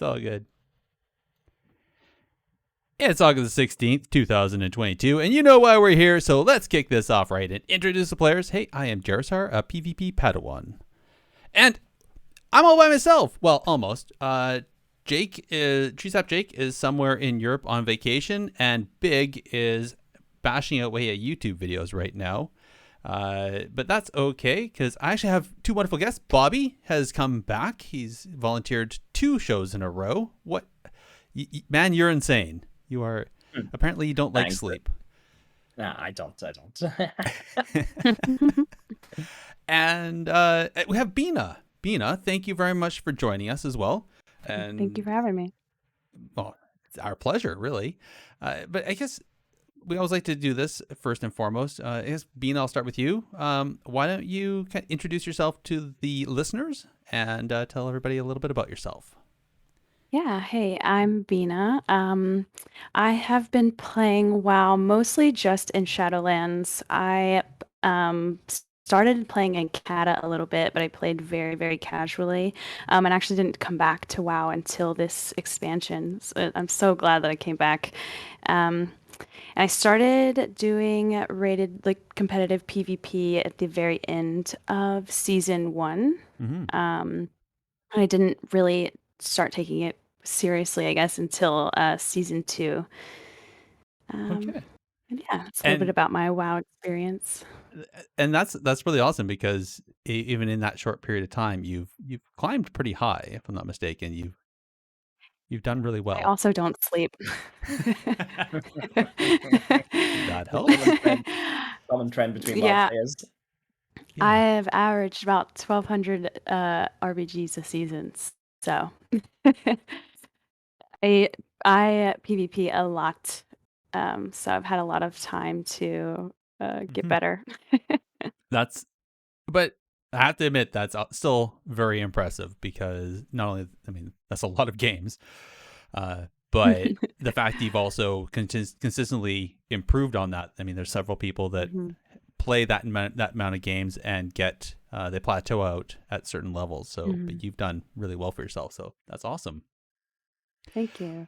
all good. It's August the 16th, 2022, and you know why we're here, so let's kick this off right and introduce the players. Hey, I am Gerissar, a PvP Padawan. And I'm all by myself. Well, almost. Treesap Jake is somewhere in Europe on vacation, and Big is bashing away at YouTube videos right now. But that's okay, because I actually have two wonderful guests. Bobby has come back. He's volunteered 2 shows in a row. What? Man, you're insane. You are. Apparently, you don't like sleep. Nah, I don't. And we have Bina. Bina, thank you very much for joining us as well. And thank you for having me. Well, it's our pleasure, really. But I guess we always like to do this first and foremost. I guess, Bina, I'll start with you. Why don't you introduce yourself to the listeners and tell everybody a little bit about yourself? Yeah, hey, I'm Bina. I have been playing WoW mostly just in Shadowlands. I started playing in Kata a little bit, but I played very, very casually, and actually didn't come back to WoW until this expansion. So I'm so glad that I came back. And I started doing rated, like competitive PvP at the very end of season 1. Mm-hmm. I didn't really start taking it seriously, I guess, until season 2. Okay. And yeah, it's a little bit about my WoW experience. And that's really awesome, because even in that short period of time, you've climbed pretty high, if I'm not mistaken. You've done really well. I also don't sleep. That helps. Common trend between WoW players. Yeah. I've averaged about 1,200 RBGs a season, so I PvP a lot, so I've had a lot of time to get better. But I have to admit, that's still very impressive, because not only, I mean, that's a lot of games, but the fact that you've also consistently improved on that. I mean, there's several people that play that amount of games and get they plateau out at certain levels. So but you've done really well for yourself. So that's awesome. Thank you.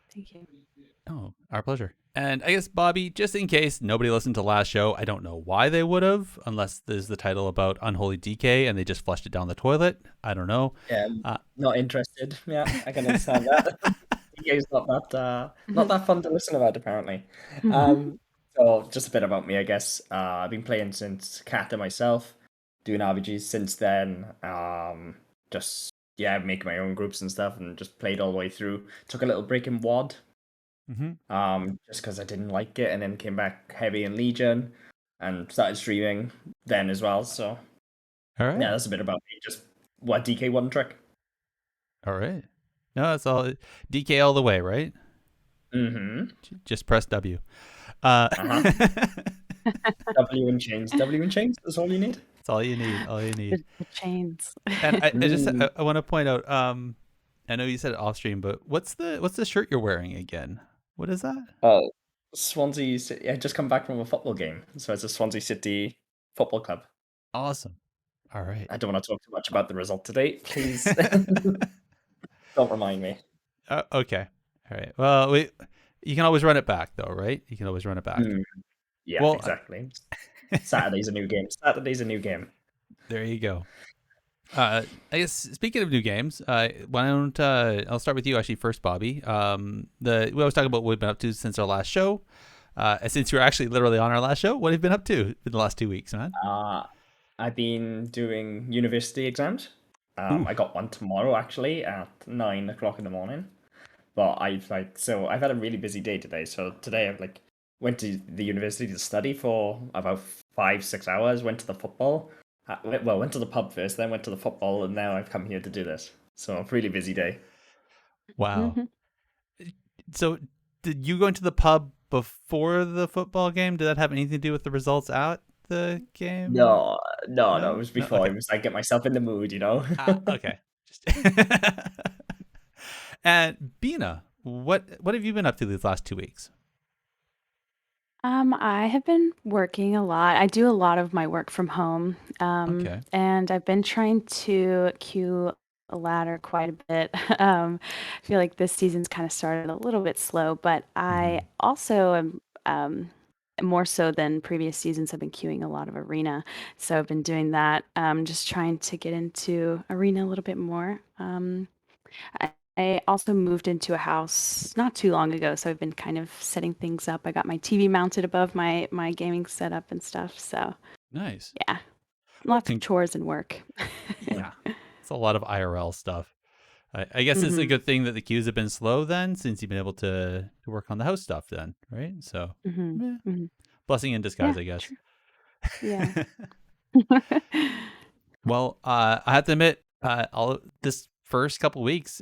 Oh, our pleasure. And I guess, Bobby, just in case nobody listened to last show, I don't know why they would have, unless there's the title about unholy DK and they just flushed it down the toilet. I don't know. Yeah, not interested. Yeah, I can understand that. DK is not that fun to listen about, apparently. So just a bit about me, I guess. I've been playing since Kata myself, doing RBGs since then. Just making my own groups and stuff, and just played all the way through. Took a little break in WoD. Just because I didn't like it, and then came back heavy in Legion, and started streaming then as well. So, all right, yeah, that's a bit about me. Just what DK one trick. All right, no, that's all. DK all the way, right? Just press W. W and chains. W and chains. That's all you need. That's all you need. All you need. The chains. And I want to point out. I know you said it off stream, but what's the shirt you're wearing again? What is that? Oh, Swansea City. I just come back from a football game, so it's a Swansea City football club. Awesome. All right. I don't want to talk too much about the result today, please. Don't remind me. Okay. All right. Well, you can always run it back, though, right? You can always run it back. Yeah, well, exactly. Saturday's a new game. There you go. I guess, speaking of new games, why don't I'll start with you actually first, Bobby. We always talk about what we've been up to since our last show. Since you're actually literally on our last show, what have you been up to in the last 2 weeks, man? I've been doing university exams. I got one tomorrow actually at 9 o'clock in the morning. But I've had a really busy day today. So today I've went to the university to study for about 5-6 hours. Went to the football. Went to the pub first, then went to the football, and now I've come here to do this. So a really busy day. Wow. So did you go into the pub before the football game? Did that have anything to do with the results at the game? No, it was before. Okay. It was get myself in the mood, you know? Okay. And Bina, what have you been up to these last 2 weeks? I have been working a lot. I do a lot of my work from home. Okay. And I've been trying to queue ladder quite a bit. I feel like this season's kind of started a little bit slow, but I also am more so than previous seasons have been queuing a lot of arena. So I've been doing that, just trying to get into arena a little bit more. I also moved into a house not too long ago, so I've been kind of setting things up. I got my TV mounted above my gaming setup and stuff. So Nice. yeah, lots of chores and work. Yeah, it's a lot of IRL stuff. I guess it's a good thing that the queues have been slow then, since you've been able to work on the house stuff then, right? So, blessing in disguise, Yeah, I guess. true. Yeah. Well, I have to admit, all this first couple weeks,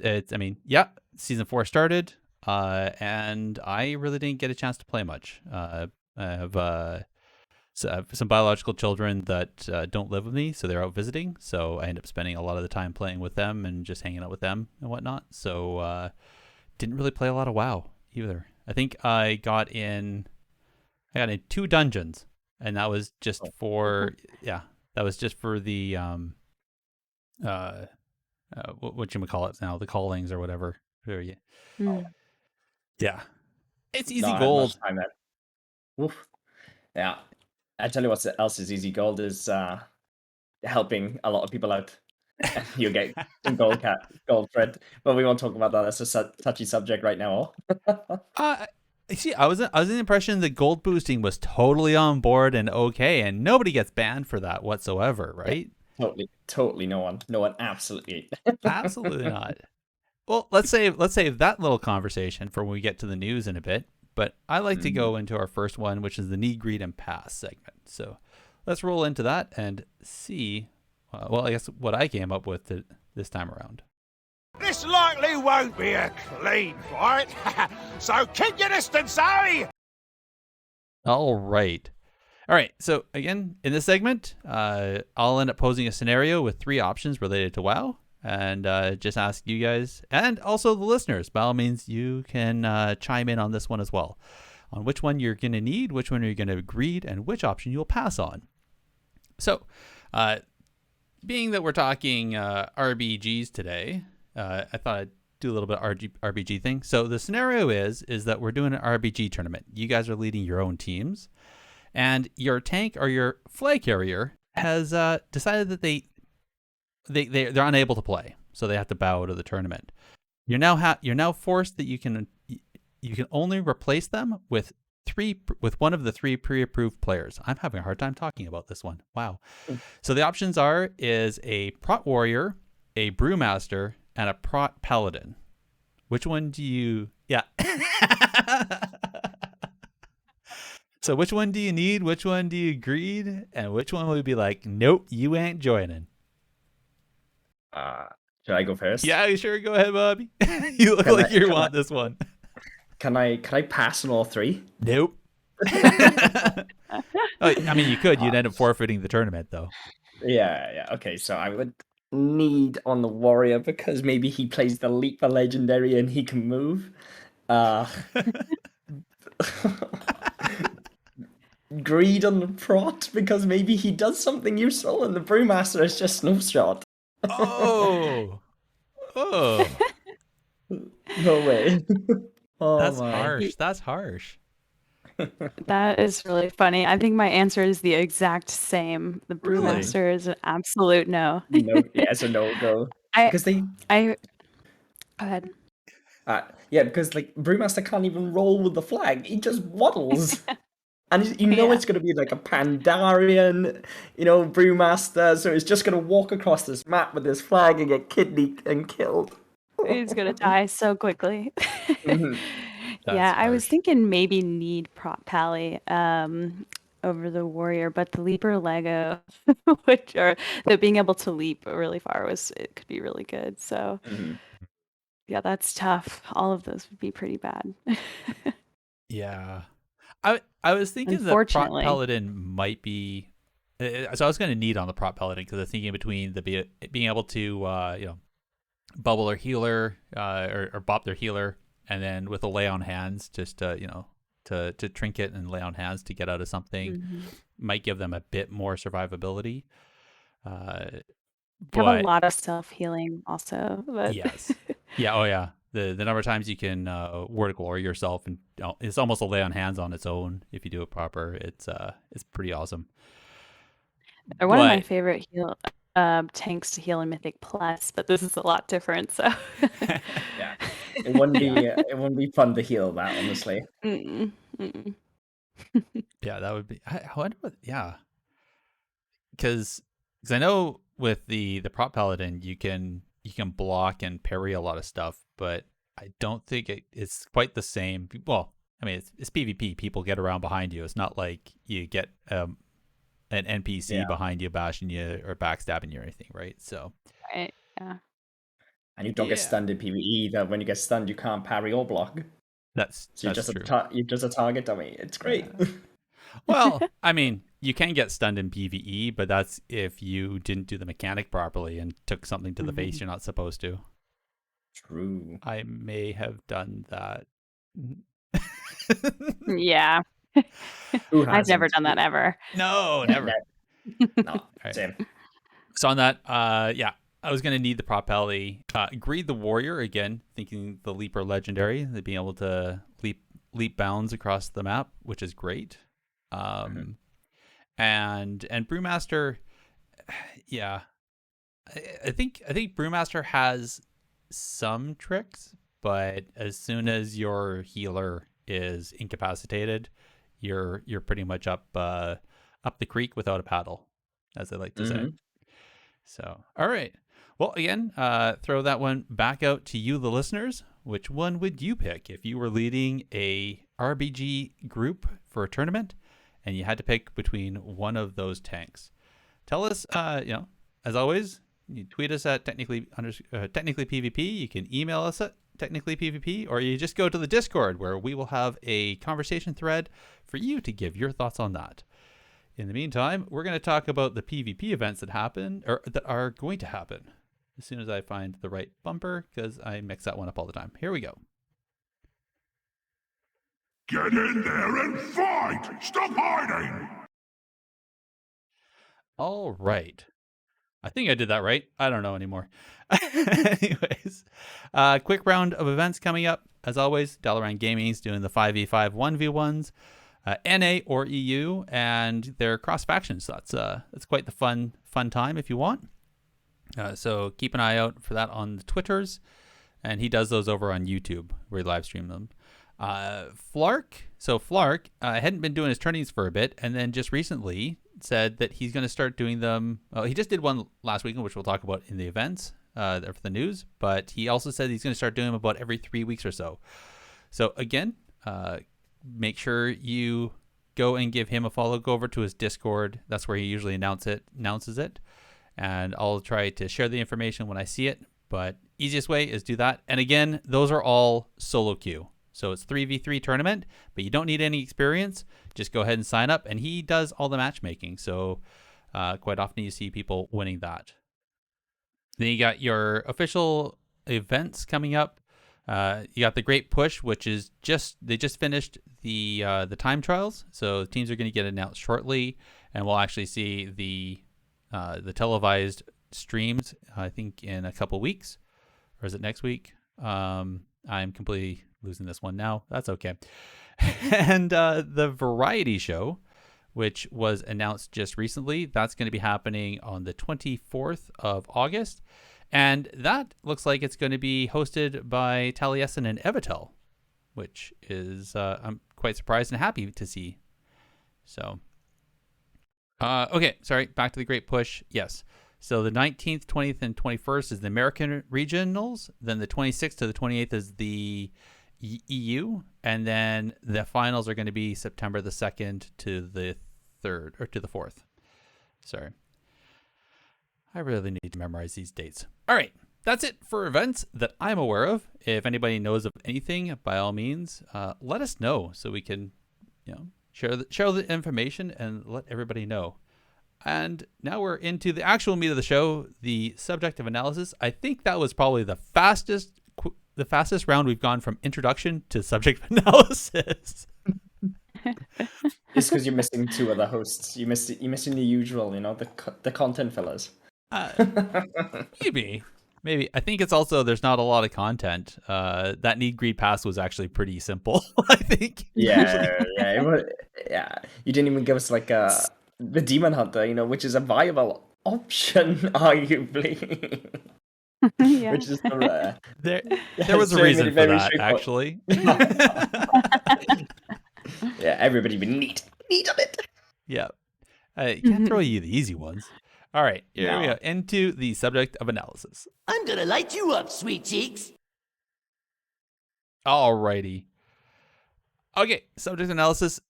season 4 started, and I really didn't get a chance to play much. I have some biological children that don't live with me, so they're out visiting. So I end up spending a lot of the time playing with them and just hanging out with them and whatnot. So didn't really play a lot of WoW either. I think I got in 2 dungeons, and that was just for that was just for the what you call it now, the callings or whatever. Yeah, it's easy gold. Oof. Yeah. I tell you what else is easy gold is helping a lot of people out. You get some gold thread, but we won't talk about that. That's a touchy subject right now. See, I was in the impression that gold boosting was totally on board and okay, and nobody gets banned for that whatsoever, right? Yeah, totally, no one, absolutely, absolutely not. Well, let's save that little conversation for when we get to the news in a bit. But I like to go into our first one, which is the Need, Greed, and Pass segment. So let's roll into that and see, I guess what I came up with this time around. This likely won't be a clean fight, so keep your distance, eh? All right. So again, in this segment, I'll end up posing a scenario with 3 options related to WoW. And just ask you guys, and also the listeners, by all means, you can chime in on this one as well, on which one you're going to need, which one you're going to greed, and which option you'll pass on. So, being that we're talking RBGs today, I thought I'd do a little bit of RBG thing. So the scenario is that we're doing an RBG tournament. You guys are leading your own teams, and your tank or your flag carrier has decided that they're unable to play, so they have to bow out of the tournament. You're now forced that you can only replace them with one of the 3 pre-approved players. I'm having a hard time talking about this one. Wow. So the options is a prot warrior, a brewmaster, and a prot paladin. Which one do you? Yeah. So which one do you need? Which one do you greed? And which one would be like, nope, you ain't joining? Should I go first? Yeah, sure. Go ahead, Bobby. You look like you want this one. Can I pass on all 3? Nope. I mean, you could. You'd end up forfeiting the tournament, though. Yeah. Okay, so I would need on the warrior because maybe he plays the Leaper legendary and he can move. Greed on the prot because maybe he does something useful and the brewmaster is just no shot. Oh. No way. That's harsh. That's harsh. That is really funny. I think my answer is the exact same. The brewmaster is an absolute no. No, yes or no go. Because go ahead. Because like brewmaster can't even roll with the flag. He just waddles. And it's going to be like a Pandarian, brewmaster. So it's just going to walk across this map with this flag and get kidneyed and killed. He's going to die so quickly. Harsh. I was thinking maybe need prot pally over the warrior, but the leaper Lego, the being able to leap really far it could be really good. So yeah, that's tough. All of those would be pretty bad. Yeah. I was thinking that prot paladin might be, so I was going to need on the prot paladin because I was thinking between being able to bubble or healer or bop their healer, and then with a lay on hands just to trinket and lay on hands to get out of something might give them a bit more survivability. I have a But lot of self-healing also, but yes, yeah, oh yeah. The number of times you can word of glory yourself, and it's almost a lay on hands on its own if you do it proper. It's pretty awesome. they're one of my But favorite tanks to heal in Mythic Plus, but this is a lot different. So Yeah, it wouldn't Yeah. be it wouldn't be fun to heal that, honestly. Mm-mm, mm-mm. yeah, that would be. I wonder what. Yeah, because I know with the prop paladin you can block and parry a lot of stuff, but I don't think it's quite the same. Well, I mean it's PvP. People get around behind you. It's not like you get an NPC Yeah. behind you bashing you or backstabbing you or anything, right? So Right. Yeah. And you don't get Yeah. stunned in PvE either. When you get stunned, you can't parry or block. that's So you're that's just true. you're just a target dummy. It's great. Well, I mean, you can get stunned in PvE, but that's if you didn't do the mechanic properly and took something to the face you're not supposed to. True. I may have done that. Yeah. Who I've never hasn't? done that ever. No, never. No, Right. same. So on that, yeah, I was gonna need the prop pally. Greed the Warrior again, thinking the Leaper legendary, they being able to leap bounds across the map, which is great. And Brewmaster, yeah, I think Brewmaster has some tricks, but as soon as your healer is incapacitated, you're pretty much up the creek without a paddle, as I like to say. So, all right. Well, again, throw that one back out to you, the listeners. Which one would you pick if you were leading a RBG group for a tournament and you had to pick between one of those tanks? Tell us, as always, you tweet us at technically PvP. You can email us at technically PvP, or you just go to the Discord where we will have a conversation thread for you to give your thoughts on that. In the meantime, we're going to talk about the PvP events that happen or that are going to happen as soon as I find the right bumper, because I mix that one up all the time. Here we go. Get in there and fight! Stop hiding! All right. I think I did that right. I don't know anymore. Anyways, quick round of events coming up. As always, Dalaran Gaming's doing the 5v5 1v1s. NA or EU, and they're cross factions. So that's quite the fun time if you want. So keep an eye out for that on the Twitters, and he does those over on YouTube where he live stream them. Flark hadn't been doing his tourneys for a bit, and then just recently said that he's going to start doing them. Well, he just did one last weekend, which we'll talk about in the events for the news. But he also said he's going to start doing them about every 3 weeks or so. So again, make sure you go and give him a follow. Go over to his Discord. That's where he usually announces it. And I'll try to share the information when I see it. But easiest way is do that. And again, those are all solo queue. So it's 3v3 tournament, but you don't need any experience. Just go ahead and sign up. And he does all the matchmaking. So quite often you see people winning that. Then you got your official events coming up. You got the Great Push, which is they just finished the time trials, so the teams are going to get announced shortly, and we'll actually see the televised streams. I think in a couple weeks, or is it next week? I'm completely losing this one now. That's okay. And the variety show, which was announced just recently, that's going to be happening on the 24th of August. And that looks like it's going to be hosted by Taliesin and Evitel, which is I'm quite surprised and happy to see. So, okay, sorry, back to the Great Push. Yes. So the 19th, 20th, and 21st is the American regionals. Then the 26th to the 28th is the EU. And then the finals are going to be September the 2nd to the 3rd, or to the 4th. Sorry. I really need to memorize these dates. All right, that's it for events that I'm aware of. If anybody knows of anything, by all means, let us know so we can, share the information and let everybody know. And now we're into the actual meat of the show, the subjective analysis. I think that was probably the fastest round we've gone from introduction to subject analysis. It's because you're missing two other hosts. You're missing the usual, the content fillers. Maybe. I think it's also there's not a lot of content. That Need Greed Pass was actually pretty simple. I think. It was, yeah. You didn't even give us like the Demon Hunter, which is a viable option, arguably. Yeah. Which is the rare. There was a reason for that, actually. Yeah, everybody would need on it. Yeah. Can't throw you the easy ones. All right, here we No. go. Into the subject of analysis. I'm gonna light you up, sweet cheeks. Alrighty. Okay, subject analysis.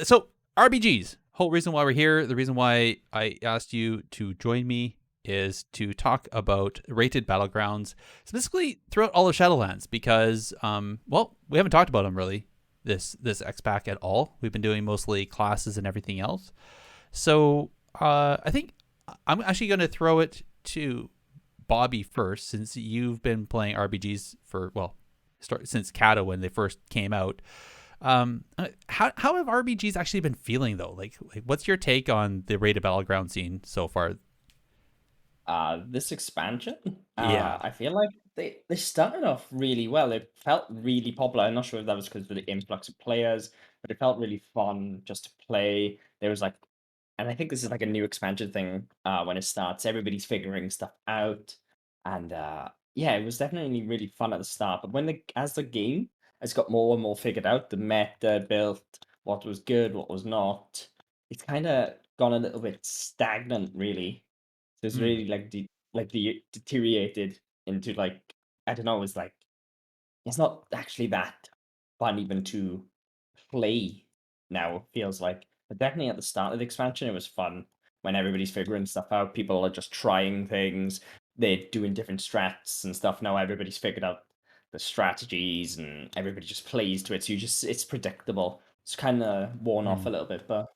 So, RBGs. Whole reason why we're here, the reason why I asked you to join me is to talk about rated battlegrounds, specifically throughout all of Shadowlands, because, we haven't talked about them really this X-Pack at all. We've been doing mostly classes and everything else. So, I think I'm actually going to throw it to Bobby first, since you've been playing RBGs for, since Kata when they first came out. How have RBGs actually been feeling though? Like what's your take on the rated battleground scene so far? This expansion, Yeah. I feel like they started off really well. It felt really popular. I'm not sure if that was because of the influx of players, but it felt really fun just to play. There was like, and I think this is like a new expansion thing. When it starts, everybody's figuring stuff out, and it was definitely really fun at the start. But as the game has got more and more figured out, the meta built, what was good, what was not, it's kind of gone a little bit stagnant, really. So it's really like deteriorated into like, I don't know. It's like it's not actually that fun even to play now. It feels like, but definitely at the start of the expansion, it was fun when everybody's figuring stuff out. People are just trying things. They're doing different strats and stuff. Now everybody's figured out the strategies and everybody just plays to it. So it's predictable. It's kind of worn off a little bit, but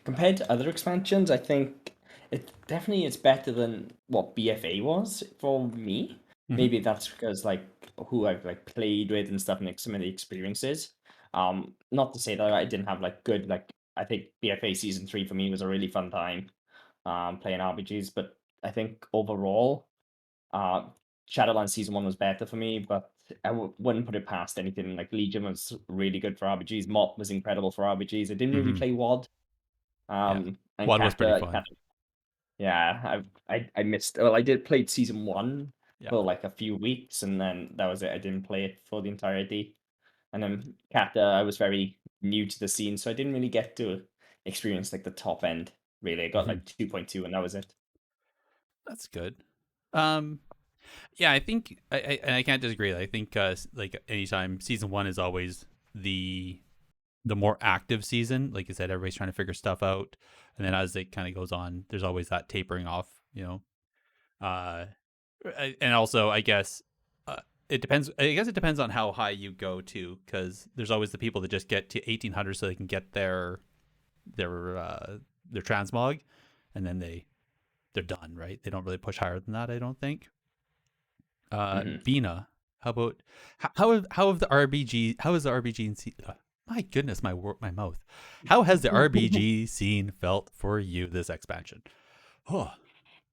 compared to other expansions, I think it definitely is better than what BFA was for me. Maybe that's because like who I've like played with and stuff, and like some of the experiences. Not to say that I didn't have like good, like I think BFA season 3 for me was a really fun time, playing RPGs. But I think overall, Shadowlands season 1 was better for me. But I wouldn't put it past anything. Like Legion was really good for RPGs. Mott was incredible for RPGs. I didn't really play WoD. And WoD was pretty fun. Yeah, I missed. Well, I did play season 1 Yeah. for like a few weeks, and then that was it. I didn't play it for the entirety. And then Kata, I was very new to the scene, so I didn't really get to experience like the top end. Really, I got like 2.2, and that was it. That's good. Yeah, I think I can't disagree. I think like anytime season 1 is always the more active season. Like you said, everybody's trying to figure stuff out, and then as it kind of goes on, there's always that tapering off. And also I guess it depends. I guess it depends on how high you go to, because there's always the people that just get to 1800 so they can get their transmog, and then they're done. Right? They don't really push higher than that, I don't think. Bina, how about how have the RBG? How is the RBG scene? My goodness, my mouth. How has the RBG scene felt for you this expansion? Oh,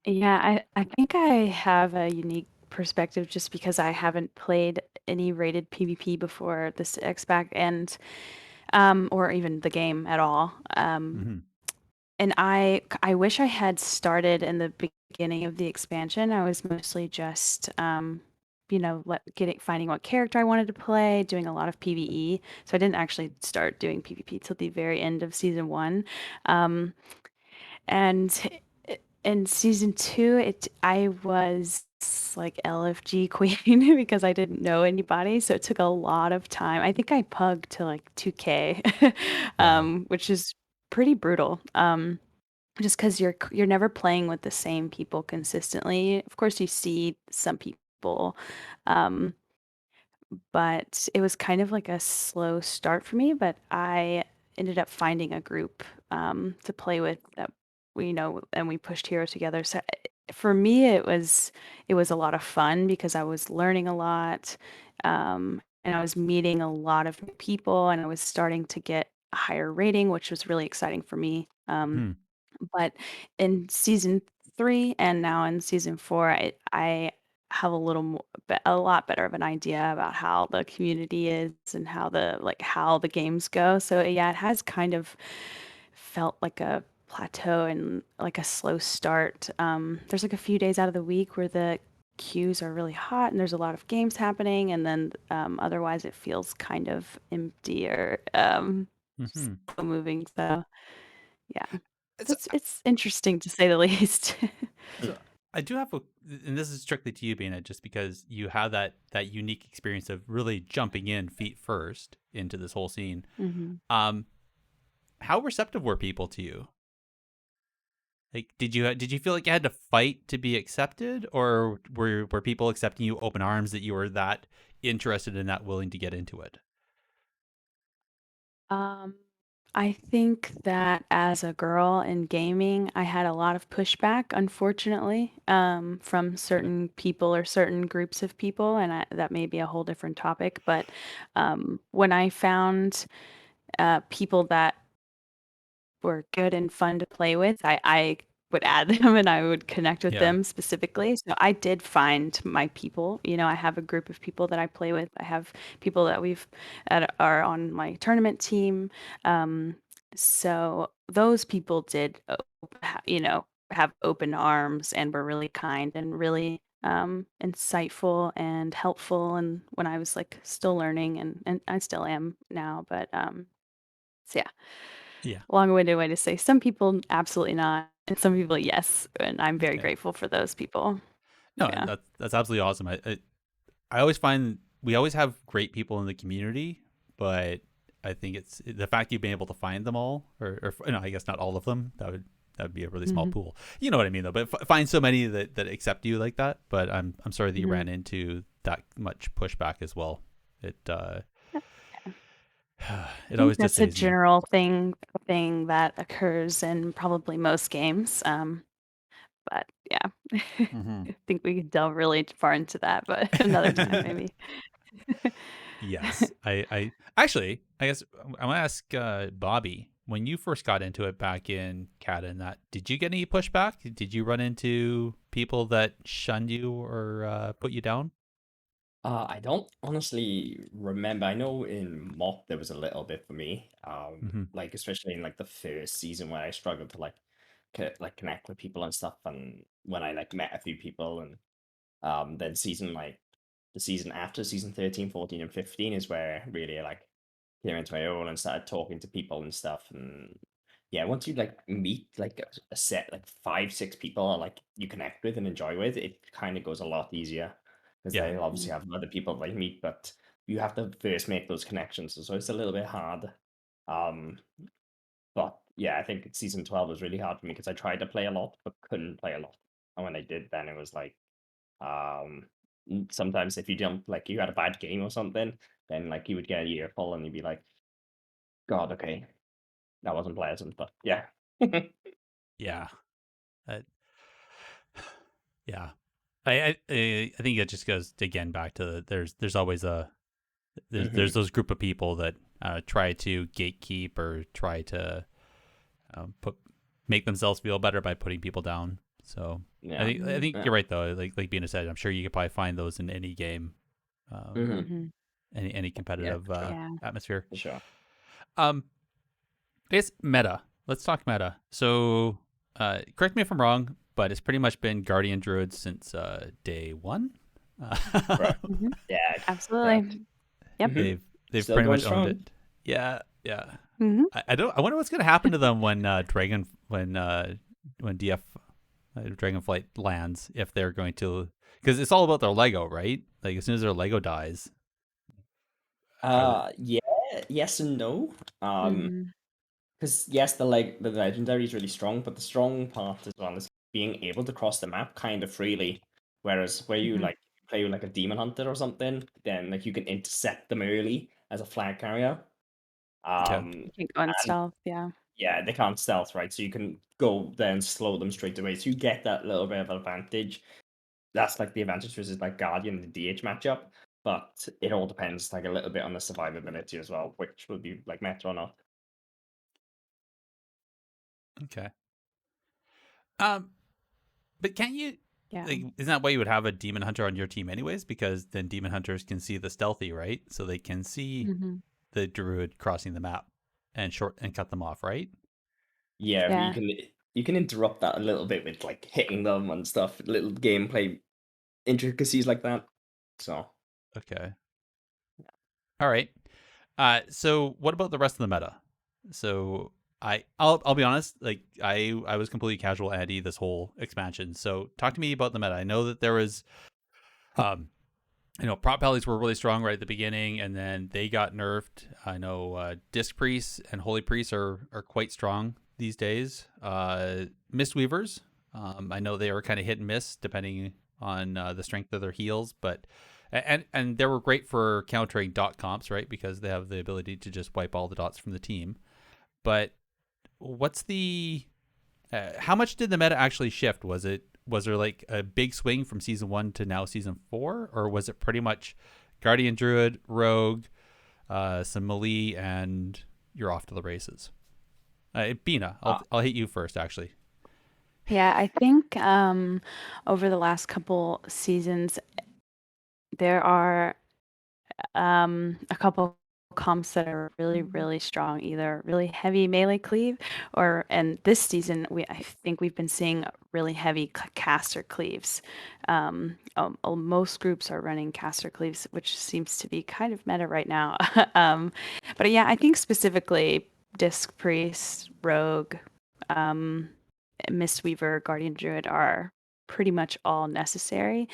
Yeah, I think I have a unique perspective just because I haven't played any rated PvP before this X-Pack and or even the game at all. And I wish I had started in the beginning of the expansion. I was mostly just finding what character I wanted to play, doing a lot of PvE. So I didn't actually start doing PvP till the very end of season 1. And in season 2, I was like LFG queen because I didn't know anybody, so it took a lot of time. I think I pugged to like 2K, which is pretty brutal. Just because you're never playing with the same people consistently. Of course, you see some people, but it was kind of like a slow start for me. But I ended up finding a group to play with that and we pushed heroes together. So for me, it was a lot of fun because I was learning a lot, and I was meeting a lot of new people, and I was starting to get a higher rating, which was really exciting for me. But in season 3, and now in season 4, I have a lot better of an idea about how the community is and how the games go. So yeah, it has kind of felt like a plateau and like a slow start. There's like a few days out of the week where the queues are really hot and there's a lot of games happening, and then otherwise it feels kind of empty or Mm-hmm. slow moving. So yeah, It's, it's interesting to say the least. so I do have and this is strictly to you, Bina, just because you have that unique experience of really jumping in feet first into this whole scene. hmm How receptive were people to you? Like, did you feel like you had to fight to be accepted, or were people accepting you open arms that you were that interested and that willing to get into it? Um, I think that as a girl in gaming, I had a lot of pushback, unfortunately, from Okay. certain people or certain groups of people, and that may be a whole different topic. But when I found people that were good and fun to play with, I would add them and I would connect with Yeah. them specifically. So I did find my people. I have a group of people that I play with. I have people that are on my tournament team. Um, so those people did, have open arms and were really kind and really insightful and helpful. And when I was like still learning, and I still am now, but so yeah. Yeah. Long-winded way to say some people absolutely not, and some people yes, and I'm very Okay. grateful for those people. No, Yeah. that's absolutely awesome. I always find we always have great people in the community, but I think it's the fact you've been able to find them all, or no, I guess not all of them. That would be a really small Mhm. pool. You know what I mean, though. But find so many that accept you like that. But I'm sorry that you Mhm. ran into that much pushback as well. It I it think always that's a dissays me. general thing that occurs in probably most games, but yeah. Mm-hmm. I think we could delve really far into that, but another time maybe. Yes, I actually, I guess I want to ask Bobby, when you first got into it back in CATA and that, did you get any pushback? Did you run into people that shunned you or put you down? I don't honestly remember. I know in Mop there was a little bit for me. Mm-hmm. Like especially in like the first season where I struggled to like connect with people and stuff, and when I like met a few people, and then the season after season 13, 14, and 15 is where really like came into my own and started talking to people and stuff. And yeah, once you like meet like a set like 5, 6 people like you connect with and enjoy with, it kind of goes a lot easier because Yeah, they obviously Mhm. have other people they meet, but you have to first make those connections, so it's a little bit hard. Um, but yeah, I think season 12 was really hard for me because I tried to play a lot but couldn't play a lot, and when I did, then it was like um sometimes if you don't like you had a bad game or something, then like you would get a earful and you'd be like, God, okay, that wasn't pleasant, but yeah. yeah, uh, yeah. I think it just goes again back to there's always there's hmm those group of people that try to gatekeep or try to put make themselves feel better by putting people down. So I Yeah. think I Mhm. think Yeah. you're right though. Like Bina said, I'm sure you could probably find those in any game, hmm Mhm. any Yeah, competitive for sure. Yeah. atmosphere. For sure. Um, I guess meta. Let's talk meta. So, correct me if I'm wrong, but it's pretty much been Guardian Druid since day one. Correct. Mhm. Yeah. Correct. Absolutely. Yep. hmm They've Still pretty going much owned strong. it. Yeah, yeah. Mhm. I don't. I wonder what's gonna happen to them when when DF Dragonflight lands, if they're going to, because it's all about their Lego, right? Like as soon as their Lego dies, are they, Yeah, yes and no. Mhm. Because yes, the legendary is really strong, but the strong part as well is being able to cross the map kind of freely. Whereas where you Mhm. like play with like a demon hunter or something, then like you can intercept them early as a flag carrier. okay? Um, You can go in and stealth, yeah. yeah, they can't stealth, right? So you can go there and slow them straight away. So you get that little bit of advantage. That's like the advantage versus like Guardian and the DH matchup. But it all depends like a little bit on the survivability as well, which will be like meta or not. Okay. Um, But can't you? Yeah. Like, isn't that why you would have a demon hunter on your team anyways? Because then demon hunters can see the stealthy, right? So they can see Mm-hmm. the druid crossing the map and cut them off, right? Yeah, but Yeah. you can interrupt that a little bit with like hitting them and stuff, little gameplay intricacies like that. So Okay. All right. So what about the rest of the meta? So I'll be honest, like I was completely casual Andy this whole expansion. So talk to me about the meta. I know that there was prop bellies were really strong right at the beginning, and then they got nerfed. I know disc priests and holy priests are quite strong these days. Mistweavers, I know they were kind of hit and miss depending on the strength of their heals, but and they were great for countering dot comps, right? Because they have the ability to just wipe all the dots from the team. But what's the how much did the meta actually shift? Was there like a big swing from season 1 to now season 4, or was it pretty much Guardian Druid, Rogue, some melee, and you're off to the races? Bina, I'll hit you first, actually. Yeah, I think over the last couple seasons, there are a couple comps that are really, really strong, either really heavy melee cleave and this season I think we've been seeing really heavy caster cleaves. Most groups are running caster cleaves, which seems to be kind of meta right now. But yeah, I think specifically Disc Priest, Rogue, Mistweaver, Guardian Druid are pretty much all necessary.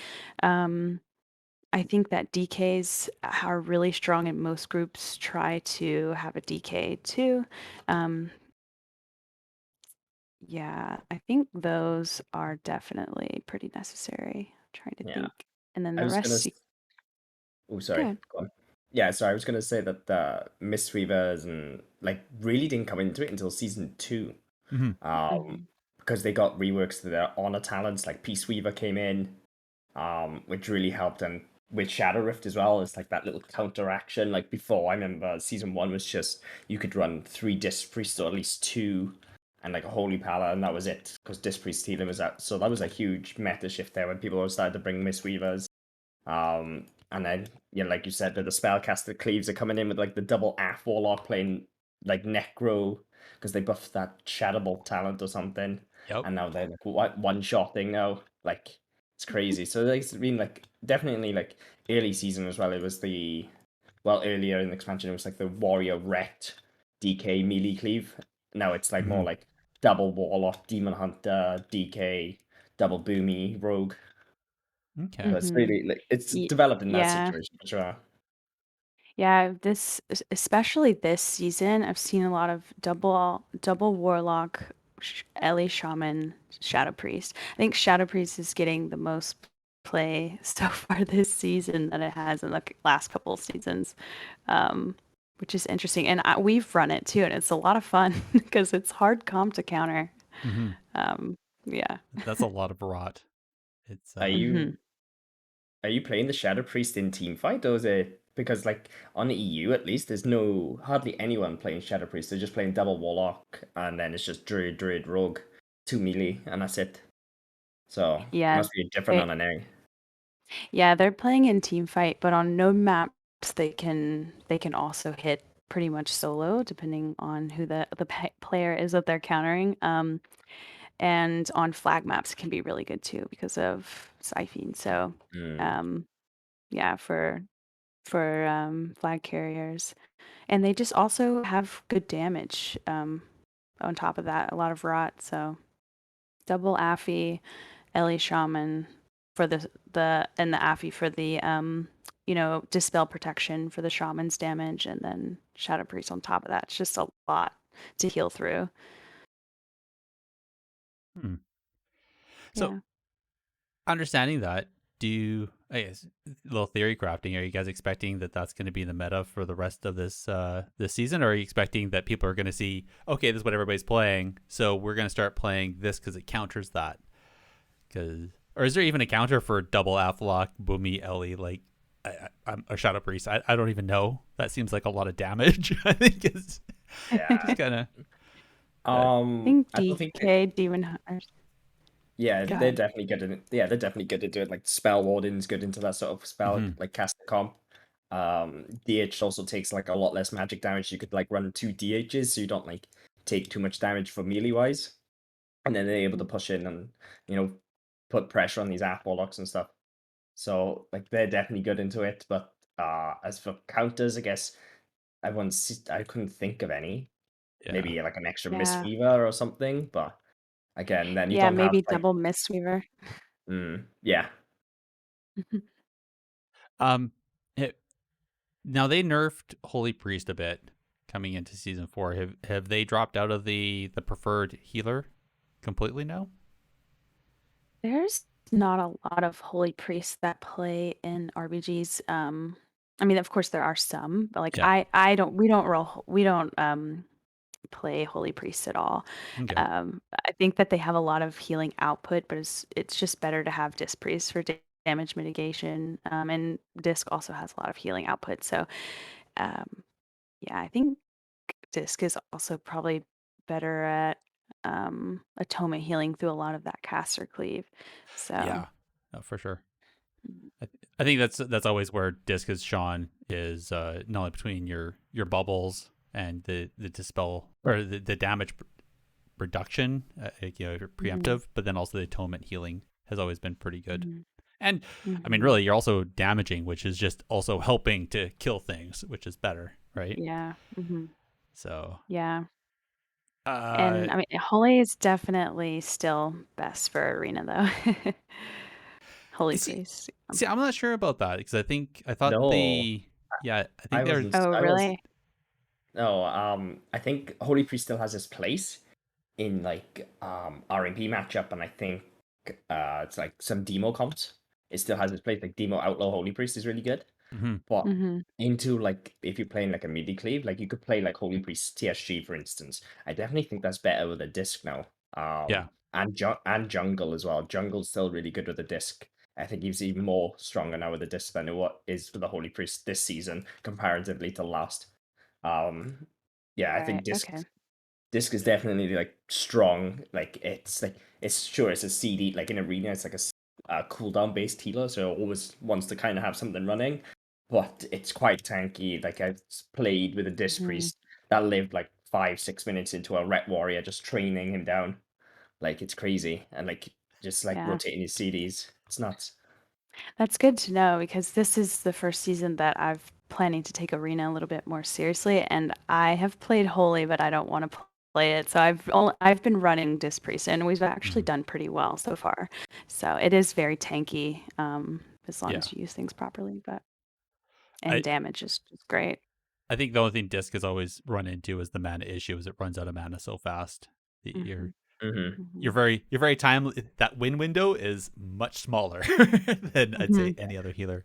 I think that DKs are really strong, and most groups try to have a DK too. Yeah, I think those are definitely pretty necessary. I'm trying to yeah, think. And then I the was gonna. rest, Oh, go sorry. ahead. Go on. Yeah, sorry. I was gonna say that the Mistweavers and like really didn't come into it until season 2. Mm-hmm. Mhm. Because they got reworks to their honor talents. Like Peace Weaver came in, which really helped, and with Shadow Rift as well, it's like that little counteraction. Like before, I remember season 1 was just you could run 3 Disc Priests or at least 2, and like a Holy Pala, and that was it. Because Disc Priest healing was out, so that was a huge meta shift there when people started to bring Mistweavers. And then, like you said, the spellcaster cleaves are coming in with like the double AF Warlock playing like Necro because they buffed that Shadowbolt talent or something. Yep. And now they're like one-shotting now. Like, it's crazy. So it's been like definitely like early season as well. It was earlier in the expansion, it was like the Warrior Ret DK melee cleave. Now it's like more Mm-hmm. like double Warlock, Demon Hunter, DK, double Boomy, Rogue. Okay. So it's really like it's developed in that Yeah. situation for sure. Yeah, especially this season, I've seen a lot of double warlock, Ellie shaman, shadow priest. I think shadow priest is getting the most play so far this season that it has in the last couple of seasons, which is interesting. And we've run it too, and it's a lot of fun because it's hard comp to counter. Mm-hmm. Yeah. That's a lot of rot. It's Are Mhm. you playing the Shadow Priest in team fight, or is it because like on the EU at least, there's hardly anyone playing Shadow Priest. They're just playing double Warlock, and then it's just Druid, Rogue, 2 melee, and that's it. So it Yeah. must be different They, on an A. Yeah, they're playing in team fight, but on no maps they can also hit pretty much solo, depending on who the player is that they're countering. And on flag maps can be really good too because of Siphene. So, Mm. um, yeah, for flag carriers, and they just also have good damage. On top of that, a lot of rot. So double Affy, Ellie Shaman for the Affy for the dispel protection for the shaman's damage, and then Shadow Priest on top of that. It's just a lot to heal through. hmm. So Yeah. understanding that, I guess a little theory crafting, are you guys expecting that that's going to be the meta for the rest of this season, or are you expecting that people are going to see, okay, this is what everybody's playing, so we're going to start playing this because it counters that? Or is there even a counter for double Aflock, Boomy, Ellie? Like, I'm a Shadow Priest. I don't even know. That seems like a lot of damage. I think it's Yeah. just kind of. I think I don't think DK Demon Hunters. Yeah, Got they're it. definitely good at it. Yeah, they're definitely good at it. Like Spell Warden's good into that sort of spell, Mhm. like caster comp. DH also takes like a lot less magic damage. You could like run 2 DHs, so you don't like take too much damage for melee wise. And then they're able to push in and put pressure on these app warlocks and stuff. So like they're definitely good into it. But as for counters, I guess I couldn't think of any. Yeah. Maybe like an extra Yeah. Mistweaver or something. But again, then you Yeah, don't have maybe like double Mistweaver. yeah. Um, it, now they nerfed Holy Priest a bit coming into season 4. Have they dropped out of the preferred healer completely now? There's not a lot of holy priests that play in RBGs. I mean, of course there are some, but like Yeah. we don't play holy priests at all. Okay. I think that they have a lot of healing output, but it's just better to have disc priests for damage mitigation. And disc also has a lot of healing output. So um, yeah, I think disc is also probably better at atonement healing through a lot of that caster cleave. So Yeah. For sure. mm, I think that's always where disc is shone is not only between your bubbles and the dispel or the damage reduction, mhm, preemptive, but then also the atonement healing has always been pretty good. mhm, And I mean, mhm. really, you're also damaging, which is just also helping to kill things, which is better, right? Yeah. So, Yeah. uh, And I mean, holy is definitely still best for arena though. Holy see, priest. I'm not sure about that because I thought No, I I think they're wasn't. Oh, I was really? no. I think Holy Priest still has his place in like RMP matchup, and I think it's like some demo comps. It still has its place. Like demo Outlaw Holy Priest is really good, mhm, but Mhm. into like if you're playing like a midi cleave, like you could play like Holy Priest TSG for instance. I definitely think that's better with a disc now. yeah, And jungle as well. Jungle's still really good with a disc. I think he's even more stronger now with a disc than what is for the Holy Priest this season comparatively to last. Um, yeah, I Right. think disc Okay. disc is definitely like strong. Like it's sure it's a CD like in arena. It's like a cooldown based healer, so it always wants to kind of have something running. But it's quite tanky. Like I've played with a disc Mhm. priest that lived like 5-6 minutes into a ret warrior, just training him down. Like it's crazy, and like just like Yeah. rotating his CDs. It's nuts. That's good to know because this is the first season that I've planning to take arena a little bit more seriously, and I have played holy, but I don't want to play it. So I've been running disc priest, and we've actually mhm, done pretty well so far. So it is very tanky, as long yeah. as you use things properly, but and I damage is just great. I think the only thing disc has always run into is the mana issue, is it runs out of mana so fast. that Hmm. You're Hmm. very timely. That win window is much smaller than I'd say Hmm. any other healer.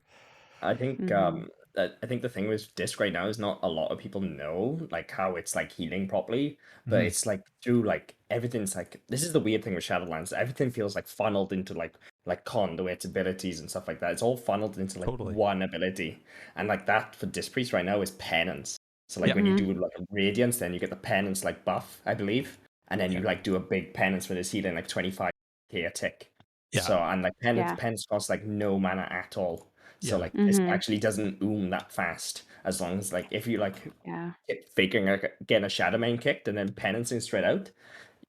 I think Hmm. I think the thing with disc right now is not a lot of people know like how it's like healing properly, but Mhm, it's like through like everything's like this is the weird thing with Shadowlands. Everything feels like funneled into like conduit abilities and stuff like that. It's all funneled into like totally. one ability. And like that for disc priest right now is penance. So like Yeah. when you Hmm. do like a radiance, then you get the penance like buff, I believe. And then you Okay. like do a big penance for this healing like 25k a tick. Yeah. So and like Yeah. penance costs like no mana at all. So Yeah. like this Hmm. actually doesn't that fast as long as like if you like Yeah. keep figuring out getting a shadow main kicked and then penancing straight out,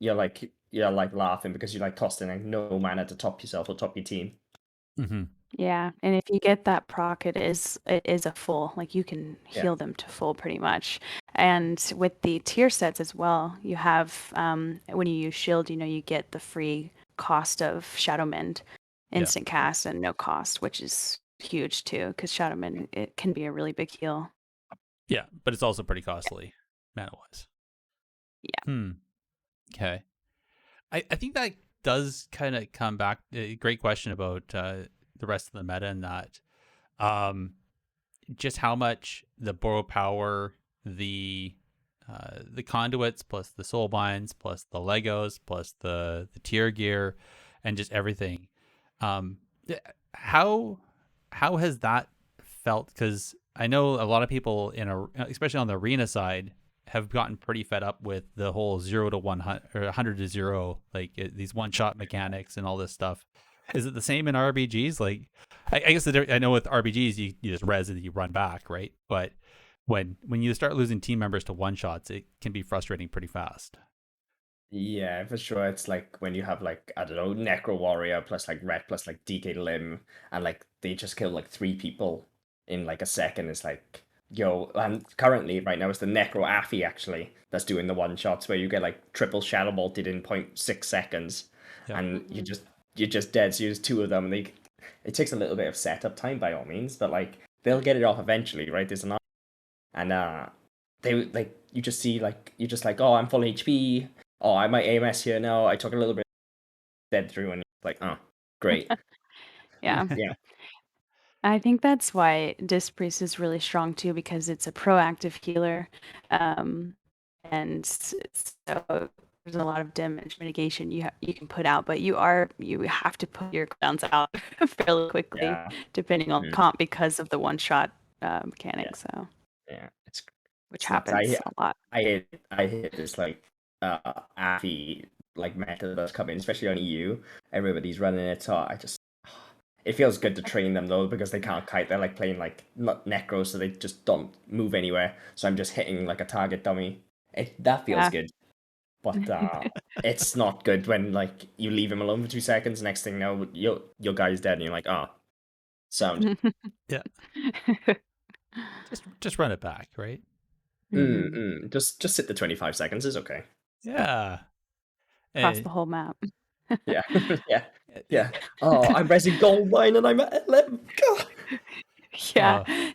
you're like laughing because you're like costing like no mana to top yourself or top your team. Hmm. Yeah, and if you get that proc, it is a full. Like you can Yeah. heal them to full pretty much. And with the tier sets as well, you have when you use shield, you get the free cost of Shadow Mend, Yeah. instant cast and no cost, which is huge too, because Shadow Mend it can be a really big heal. Yeah. But it's also pretty costly, mana wise. Yeah. Hmm. Okay. I think that does kind of come back. Great question about the rest of the meta and that. Um, just how much the borrow power, the conduits plus the soul binds plus the Legos plus the tier gear, and just everything. Um, how how has that felt? Because I know a lot of people especially on the arena side, have gotten pretty fed up with the whole 0 to 100 or 100 to 0, like these one-shot mechanics and all this stuff. Is it the same in RBGs? Like, I guess I know with RBGs you just res and you run back, right? But when you start losing team members to one-shots, it can be frustrating pretty fast. Yeah, for sure. It's like when you have like, I don't know, Necro Warrior plus like Ret plus like DK Limb, and like they just kill like 3 people in like a second. It's like, yo, and currently right now it's the Necro Affy actually that's doing the one shots where you get like triple shadow bolted in 0.6 seconds, Yep. and you're just dead. So you use 2 of them, and it takes a little bit of setup time by all means, but like they'll get it off eventually, right? There's an and they like you just see like you're just like, oh, I'm full HP. Oh, I might AMS here now. I took a little bit dead through, and it's like, oh, great. Yeah. Yeah. I think that's why Disc Priest is really strong too, because it's a proactive healer. And so there's a lot of damage mitigation you can put out, but you have to put your cooldowns out fairly quickly, Yeah. depending on comp, because of the one-shot mechanic. Yeah. So Yeah, which it's nuts. happens a lot. I hate this like Affy like meta that's coming, especially on EU. Everybody's running it, so it feels good to train them though because they can't kite. They're like playing like not necro, so they just don't move anywhere. So I'm just hitting like a target dummy. That feels Yeah. good, but it's not good when like you leave him alone for 2 seconds. Next thing you know, your guy's dead, and you're like, oh, sound. Yeah. Just run it back, right? Just sit the 25 seconds is okay. Yeah. Across the whole map. Yeah, yeah. Oh, I'm resing gold mine and I'm at 11. God. Yeah.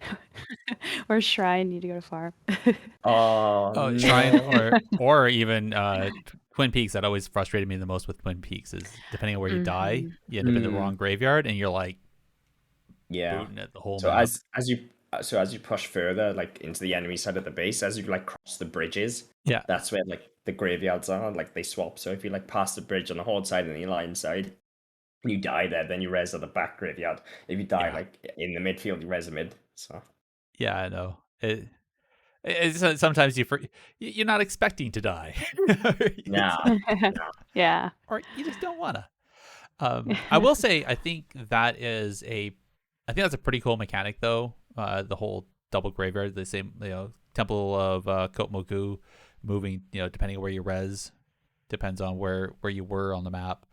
Or shrine, need to go to farm. Oh, Oh, no. Shrine or even Twin Peaks. That always frustrated me the most with Twin Peaks is depending on where you die, you end up in the wrong graveyard, and you're like, yeah. booting at the whole So map. as you push further, like into the enemy side of the base, as you like cross the bridges, Yeah. that's where like the graveyards are. Like they swap. So if you like pass the bridge on the Horde side and the Alliance side, you die there, then you res at the back graveyard. If you die like in the midfield, you res a mid. So yeah, I know it's sometimes you're not expecting to die. no. Yeah. Or you just don't wanna. I will say I think that's a pretty cool mechanic though. The whole double graveyard, the same Temple of Kotmoku moving, depending on where you res, depends on where you were on the map.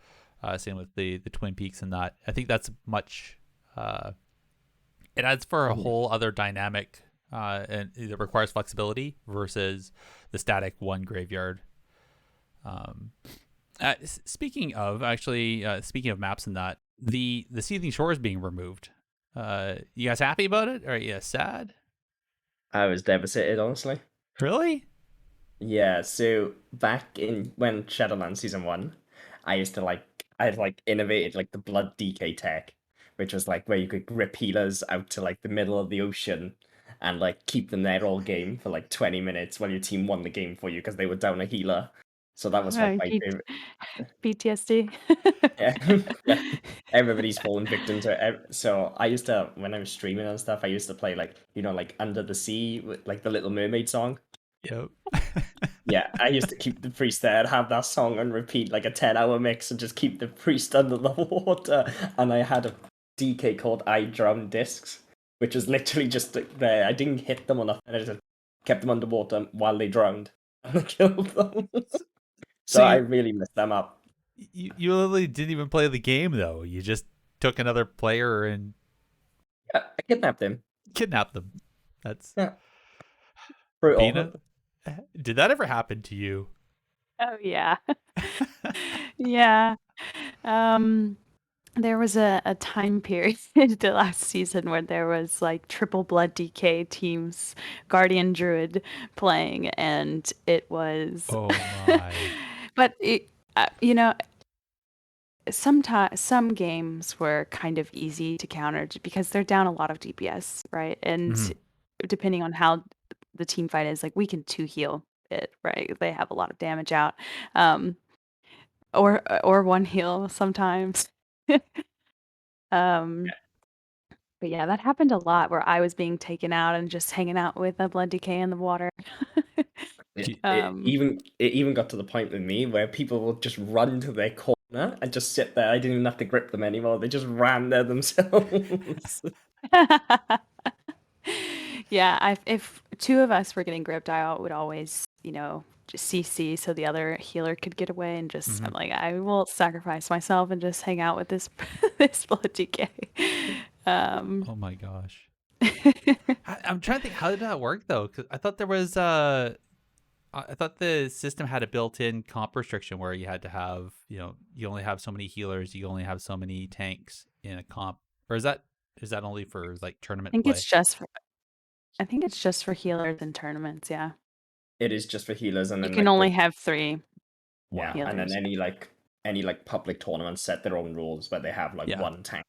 Same with the Twin Peaks and that. I think that's much. It adds for a whole other dynamic, and it requires flexibility versus the static one graveyard. Speaking of maps and that, the Seething Shore is being removed. You guys happy about it? Or are you sad? I was devastated, honestly. Really? Yeah, so back in when Shadowlands Season 1, I had innovated like the blood DK tech, which was like where you could grip healers out to like the middle of the ocean and like keep them there all game for like 20 minutes while your team won the game for you because they were down a healer. So that was like my favorite. PTSD. Yeah, everybody's fallen victim to it. So I used to, when I was streaming and stuff, I used to play like Under the Sea with like the Little Mermaid song. Yep. Yeah, I used to keep the priest there and have that song on repeat, like a 10-hour mix, and just keep the priest under the water. And I had a DK called I Drown Discs, which was literally just there. I didn't hit them or nothing. I just kept them underwater while they drowned and I killed them. So I really messed them up. You literally didn't even play the game though. You just took another player and I kidnapped him. Kidnapped them. That's brutal. Bina, did that ever happen to you? Oh yeah. Yeah. There was a time period the last season where there was like triple blood DK teams, Guardian Druid playing, and it was. Oh my! But sometimes some games were kind of easy to counter because they're down a lot of DPS, right? And depending on how the team fight is, like we can 2-heal it, right? They have a lot of damage out, or 1-heal sometimes. But yeah, that happened a lot where I was being taken out and just hanging out with a blood decay in the water. It, it Um, even it even got to the point with me where people would just run to their corner and just sit there. I didn't even have to grip them anymore. They just ran there themselves. yeah, if two of us were getting gripped, would always, just CC so the other healer could get away and just, Mhm. I'm like, I will sacrifice myself and just hang out with this this BobyDK. Um, Oh my gosh. I'm trying to think, how did that work though? Because I thought there was I thought the system had a built-in comp restriction where you had to have, you only have so many healers, you only have so many tanks in a comp. Or is that only for like tournament think it's play? just for I think it's just for healers in tournaments, yeah. It is just for healers, and You then can like only have 3 yeah, Wow. and then healers. any public tournaments set their own rules where they have like Yeah. one tank.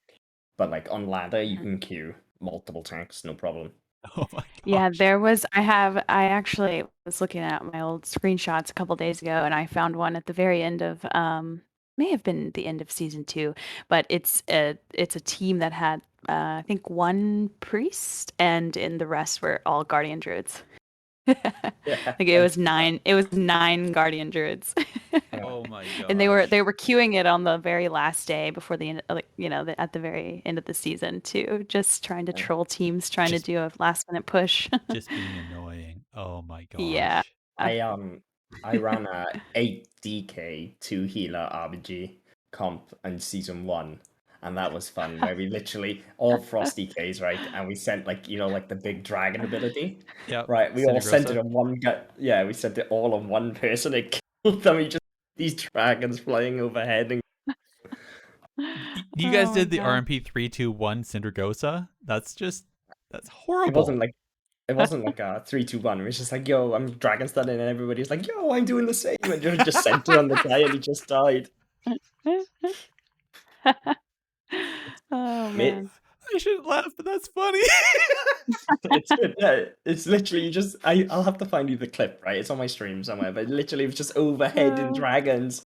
But like on ladder, you Mhm. can queue multiple tanks, no problem. Oh my Yeah, gosh. I actually was looking at my old screenshots a couple days ago and I found one at the very end of may have been the end of season 2, but it's a team that had I think one priest and in the rest were all guardian druids. Yeah, Like it was nine guardian druids. Oh my And they gosh. were queuing it on the very last day before the end, like at the very end of the season too, just trying to troll teams, trying to Just do a last minute push. just being annoying. Oh my Yeah. gosh. Uh, I ran a 8 DK 2 healer RBG comp in season 1, and that was fun. Where we literally all frost DKs, right? And we sent like like the big dragon ability, Yep. right? We all sent it Cinegrosa. on one guy. Yeah, we sent it all on one person. It killed them. We just these dragons flying overhead and You guys Oh my did the god. RMP 321 Cindergosa? That's it wasn't horrible. like it wasn't like a 3-2-1. It was just like, yo, I'm dragon stunning, and everybody's like, yo, I'm doing the same, and just sent it on the guy, and he just died. Oh Mate, man. I shouldn't laugh, but that's funny. it's good. Yeah, it's literally you just. I'll have to find you the clip. Right, it's on my stream somewhere. But literally, it was just overhead in Oh, dragons.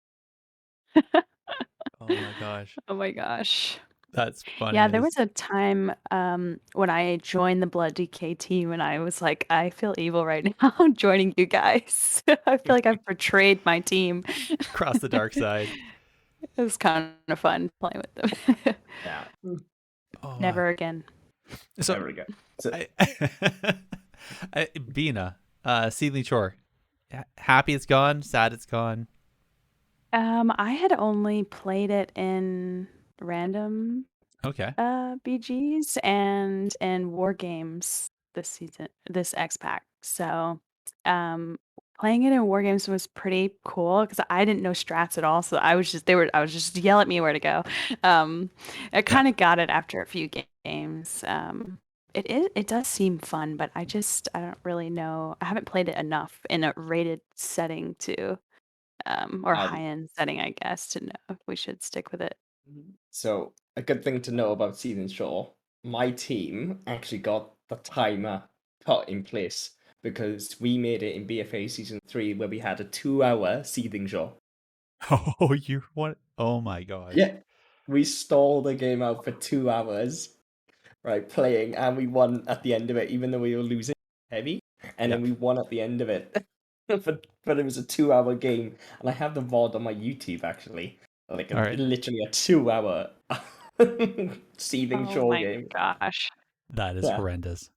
Oh my gosh. oh my gosh. That's Yeah, funny there as was a time when I joined the Blood DK team and I was like, I feel evil right now joining you guys. I feel like I've betrayed my team. across the dark side. It was kind of fun playing with them. Yeah, Oh my. Never again. So there we go. So I, Bina, Seedling Shore. Happy it's gone, sad it's gone. I had only played it in random Okay. BGs and in war games this season, this X pack. So, playing it in war games was pretty cool because I didn't know strats at all. So I was just yell at me where to go. I Yeah. kind of got it after a few games. It does seem fun, but I don't really know. I haven't played it enough in a rated setting to, or um, high end setting, I guess, to know if we should stick with it. so a good thing to know about Season Shore, my team actually got the timer put in place because we made it in BFA Season 3 where we had a 2-hour Seething Shore. Oh, you what? Oh my gosh. Yeah, we stalled the game out for 2 hours, right, playing, and we won at the end of it, even though we were losing heavy, and Yeah. then we won at the end of it. But it was a 2-hour game, and I have the VOD on my YouTube actually, like All right. literally a 2-hour Seething Oh Shore my game. gosh. That is Yeah, horrendous.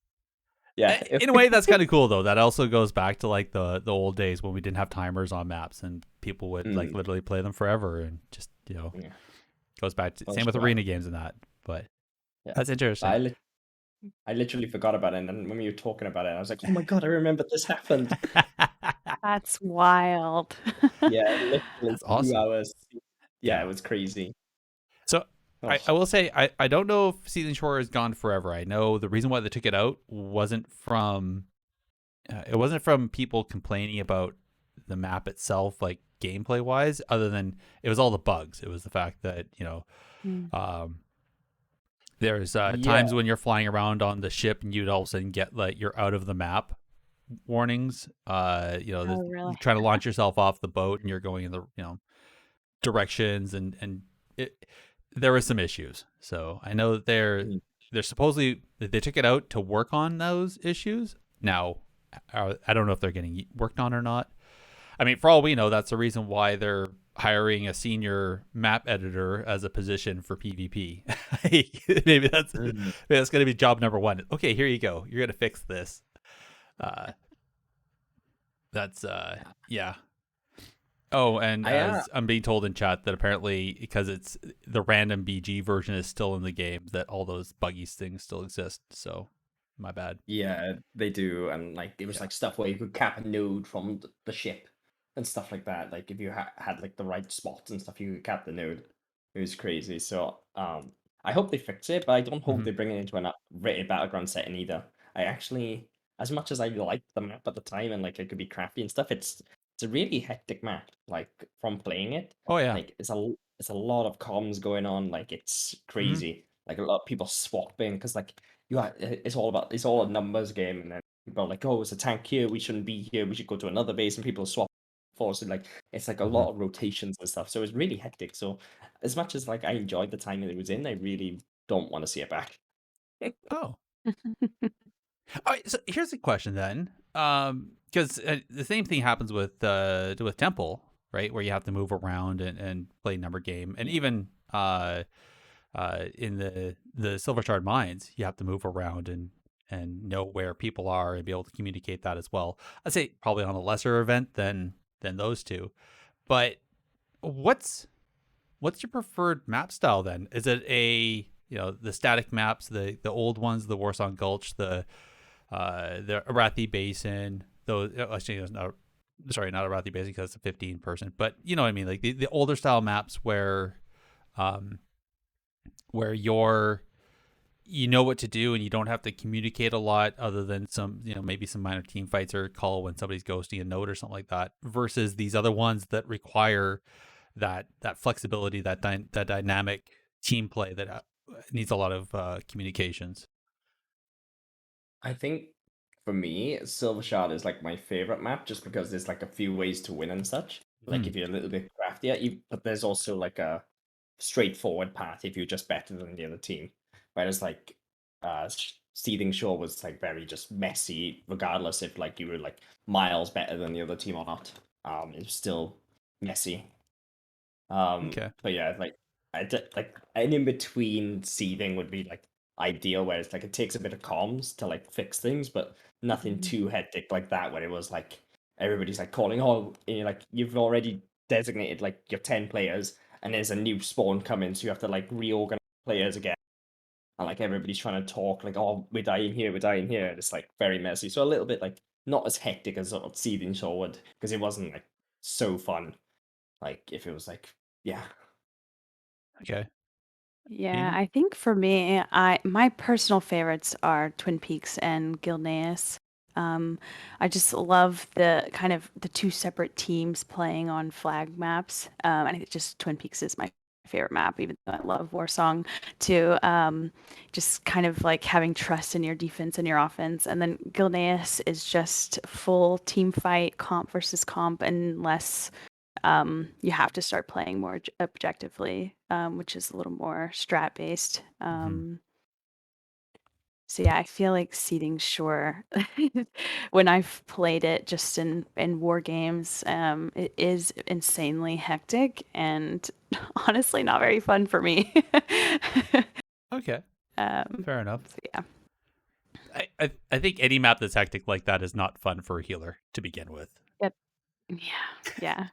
yeah. In a way, that's kind of cool though. That also goes back to like the old days when we didn't have timers on maps and people would like Mm, literally play them forever and just yeah. goes back to Well, same with sure. arena games and that. But Yeah. that's interesting. I literally forgot about it, and then when we were talking about it, I was like, oh my god, I remember this happened. That's wild. Yeah, literally That's two awesome. hours. Yeah, Yeah. it was crazy. So Oh, I will say I don't know if Season Shore is gone forever. I know the reason why they took it out wasn't from people complaining about the map itself, like gameplay wise, other than it was all the bugs. It was the fact that Mm. um, there's yeah. times when you're flying around on the ship and you'd all of a sudden get like you're out of the map warnings. Oh, You're really? trying to launch yourself off the boat and you're going in the directions and it there were some issues. So I know that they're Mm. supposedly they took it out to work on those issues. Now I don't know if they're getting worked on or not. I mean, for all we know, that's the reason why they're hiring a senior map editor as a position for PvP. maybe that's going to be job number one. Okay, here you go. You're going to fix this. That's yeah. Oh, and as I'm being told in chat that apparently because it's the random BG version is still in the game, that all those buggy things still exist. So, my bad. Yeah, they do, and like it was like stuff where you could cap a node from the ship and stuff like that. Like if you had like the right spots and stuff, you could cap the node. It was crazy. So I hope they fix it, but I don't hope they bring it into an rated battleground setting either. I actually, as much as I liked the map at the time and like it could be crafty and stuff, it's a really hectic map. Like from playing it, Oh yeah. like it's a lot of comms going on. Like it's crazy. Like a lot of people swapping because like it's all a numbers game, and then people are like, oh, it's a tank here, we shouldn't be here, we should go to another base, and people swap forces. Like it's like a lot of rotations and stuff, so it's really hectic. So as much as like I enjoyed the time that it was in, I really don't want to see it back. Oh. All right, so here's a question then, because the same thing happens with Temple, right, where you have to move around and play number game, and even in the Silver Shard mines, you have to move around and know where people are and be able to communicate that as well. I'd say probably on a lesser event than those two, but what's your preferred map style then? Is it the static maps, the old ones, the Warsong Gulch, the Arathi Basin, those actually not Arathi Basin because it's a 15 person, but you know what I mean, like the older style maps where you know what to do and you don't have to communicate a lot other than some, maybe some minor team fights or call when somebody's ghosting a node or something like that, versus these other ones that require that flexibility, that dynamic team play that needs a lot of communications. I think for me, Silver Shard is like my favorite map just because there's like a few ways to win and such. Like if you're a little bit craftier, but there's also like a straightforward path if you're just better than the other team. Whereas like Seething Shore was like very just messy, regardless if like you were like miles better than the other team or not. It was still messy. Okay. But yeah, like like an in between Seething would be like ideal, where it's like it takes a bit of comms to like fix things, but nothing too hectic like that, where it was like everybody's like calling, oh, like you've already designated like your 10 players, and there's a new spawn coming, so you have to like reorganize players again, and like everybody's trying to talk like, oh, we're dying here, and it's like very messy. So a little bit like not as hectic as sort of Seething Shore would, because it wasn't like so fun. Like if it was like, yeah. Okay. Yeah, Bina? I think for me, my personal favorites are Twin Peaks and Gilneas. I just love the two separate teams playing on flag maps. I think just Twin Peaks is my favorite map, even though I love Warsong too. Just kind of like having trust in your defense and your offense. And then Gilneas is just full team fight, comp versus comp, and less you have to start playing more objectively, which is a little more strat based. So yeah, I feel like Seeding Shore, when I've played it just in war games, it is insanely hectic and honestly not very fun for me. Okay. Fair enough. So yeah. I think any map that's hectic like that is not fun for a healer to begin with. Yep. Yeah.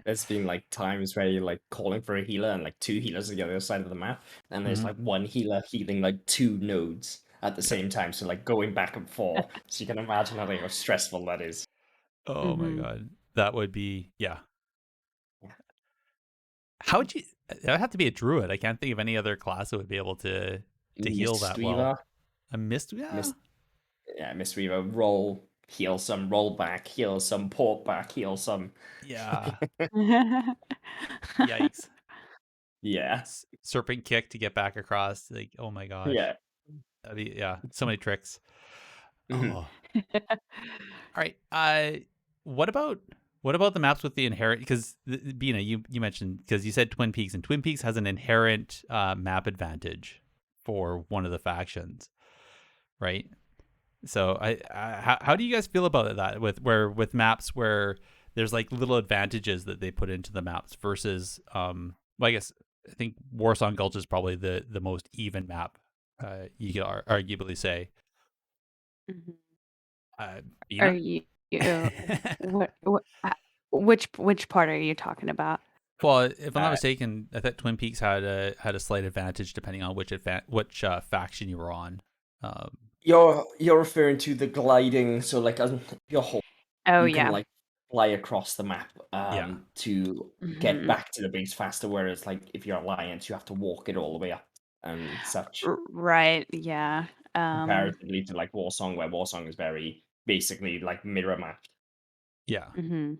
There's been like times where you're like calling for a healer and like two healers on the other side of the map, and there's like one healer healing like two nodes at the same time, so like going back and forth. So you can imagine how stressful that is. Oh my god, that would be How would you? That would have to be a druid. I can't think of any other class that would be able to heal that well. A Mistweaver. Mistweaver. Roll, heal some, roll back, heal some, port back, heal some. Yeah. Yikes. Yeah. Serpent kick to get back across. Like, oh my gosh. Yeah. That'd be, so many tricks. Mhm. Oh. All right. What about the maps with the inherent? Because Bina, you mentioned, because you said Twin Peaks, and Twin Peaks has an inherent map advantage for one of the factions, right? So how do you guys feel about that with maps where there's like little advantages that they put into the maps versus well, I think Warsong Gulch is probably the most even map you could arguably say. Mhm. Uh, Are Bina? you which part are you talking about? Well, if I'm not Uh, mistaken, I thought Twin Peaks had a slight advantage depending on which faction you were on. Um, you're referring to the gliding, so like your whole Oh you can yeah. like fly across the map yeah, to get hmm back to the base faster, whereas like if you're Alliance, you have to walk it all the way up and such. Right. Yeah. Comparatively to like Warsong, where Warsong is very basically like mirror mapped. yeah. hmm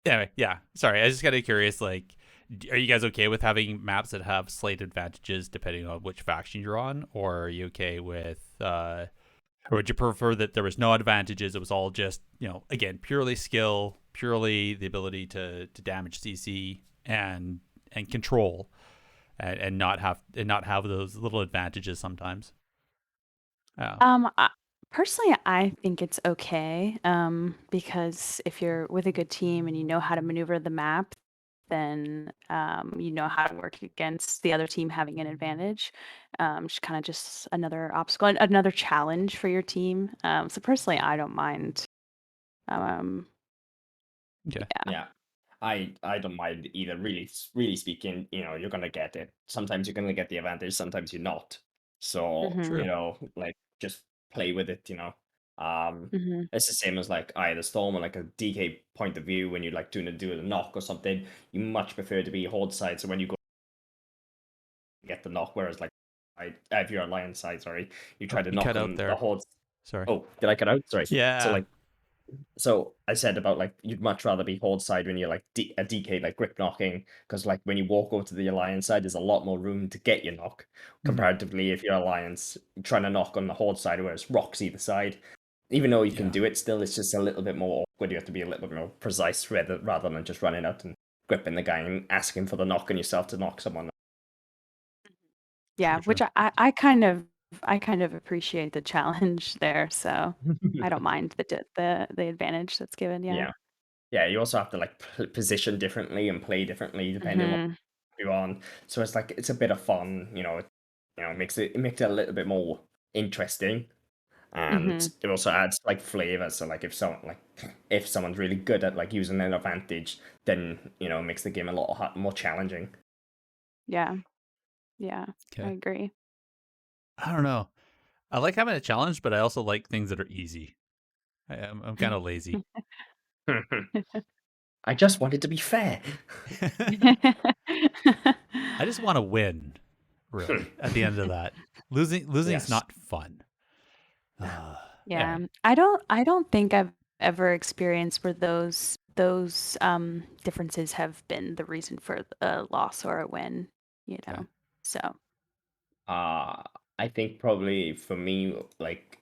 Anyway, yeah. Sorry, I just got curious. Like, are you guys okay with having maps that have slight advantages depending on which faction you're on, or are you okay with, or would you prefer that there was no advantages? It was all just, again, purely skill, purely the ability to damage CC and control, and not have those little advantages sometimes. I, personally, I think it's okay. Because if you're with a good team and you know how to maneuver the map, then you know how to work against the other team having an advantage. Just kind of just another obstacle, another challenge for your team. So personally, I don't mind. Um, Okay. yeah. Yeah. I don't mind either. Really speaking, you're gonna get it. Sometimes you're gonna get the advantage, sometimes you're not. So, hmm True. like just play with it, Um hmm it's the same as like Eye of the Storm or like a DK point of view when you're like doing a knock or something. You much prefer to be Horde side, so when you go get the knock, whereas like if you're Alliance side, sorry, you Oh, try to you knock cut out on the there. Horde. Sorry. Oh, did I cut out? Sorry. So Yeah. like so I said about like you'd much rather be Horde side when you're like a DK like grip knocking, because like when you walk over to the Alliance side, there's a lot more room to get your knock Mhm. comparatively if you're Alliance trying to knock on the Horde side, whereas rocks either side. Even though you can Yeah. do it, still it's just a little bit more awkward. You have to be a little bit more precise rather than just running out and gripping the guy and asking for the knock on yourself to knock someone. Yeah, True. which True. I kind of appreciate the challenge there. So I don't mind the advantage that's given. Yeah. Yeah, yeah. You also have to like position differently and play differently depending on hmm you on. So it's like it's a bit of fun, it makes it a little bit more interesting, and hmm it also adds like flavor. So like if someone's really good at like using an advantage, then it makes the game a lot more challenging. Yeah. Yeah. I Okay. agree. I don't know. I like having a challenge, but I also like things that are easy. I'm kind of lazy. I just wanted to be fair. I just want to win, really. At the end of that, losing's Yes. not fun. Uh, Yeah. anyway, I don't think I've ever experienced where those differences have been the reason for a loss or a win, you okay. know. So, Uh I think probably for me, like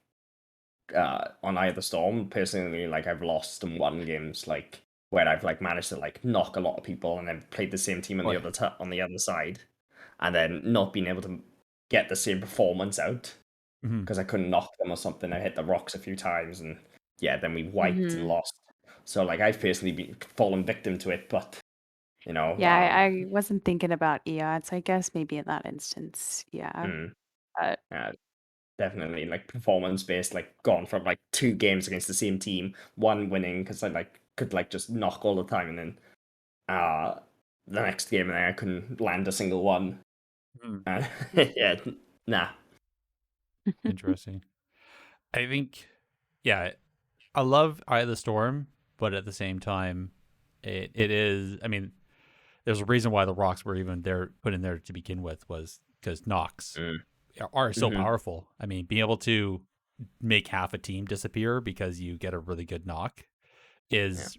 on either Storm, personally, like I've lost and won games like where I've like managed to like knock a lot of people and then played the same team on the Boy. other side, and then not being able to get the same performance out Mhm. because I couldn't knock them or something. I hit the rocks a few times, and yeah, then we wiped and hmm lost. So like I've personally been fallen victim to it, but yeah, I wasn't thinking about EOTs. I guess maybe in that instance, yeah. mm, But uh, definitely like performance based, like gone from like 2 games against the same team, one winning because I like could like just knock all the time, and then uh the next game and I couldn't land a single one. Mhm. Yeah, nah. Interesting. I think, yeah, I love Eye of the Storm, but at the same time, it is. I mean, there's a reason why the rocks were even there put in there to begin with was because knocks Mm. are so hmm powerful. I mean, being able to make half a team disappear because you get a really good knock Yeah. is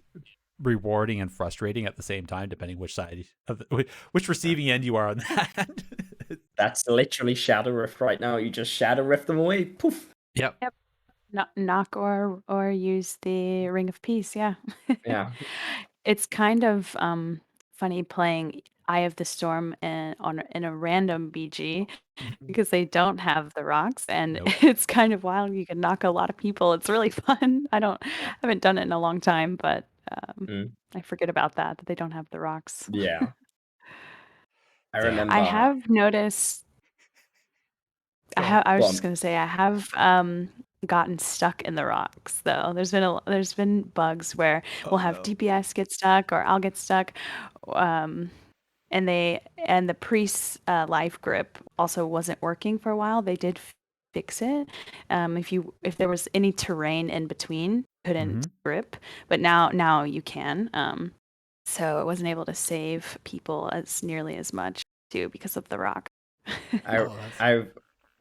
rewarding and frustrating at the same time, depending which side of which Yeah. receiving end you are on that. That's literally Shadow Rift right now. You just Shadow Rift them away. Poof. Yep. yep, knock or use the Ring of Peace. Yeah. Yeah. It's kind of funny playing Eye of the Storm in a random BG because they don't have the rocks, and Nope. it's kind of wild. You can knock a lot of people. It's really fun. Haven't done it in a long time, but Mm. I forget about that they don't have the rocks. Yeah. I Damn. remember. I have noticed. I Go was on. just gonna say I have gotten stuck in the rocks though. There's been bugs where we'll have DPS get stuck or I'll get stuck, um, and the priest's life grip also wasn't working for a while. They did fix it. If there was any terrain in between, couldn't grip, but now you can. So I wasn't able to save people as nearly as much too because of the rock.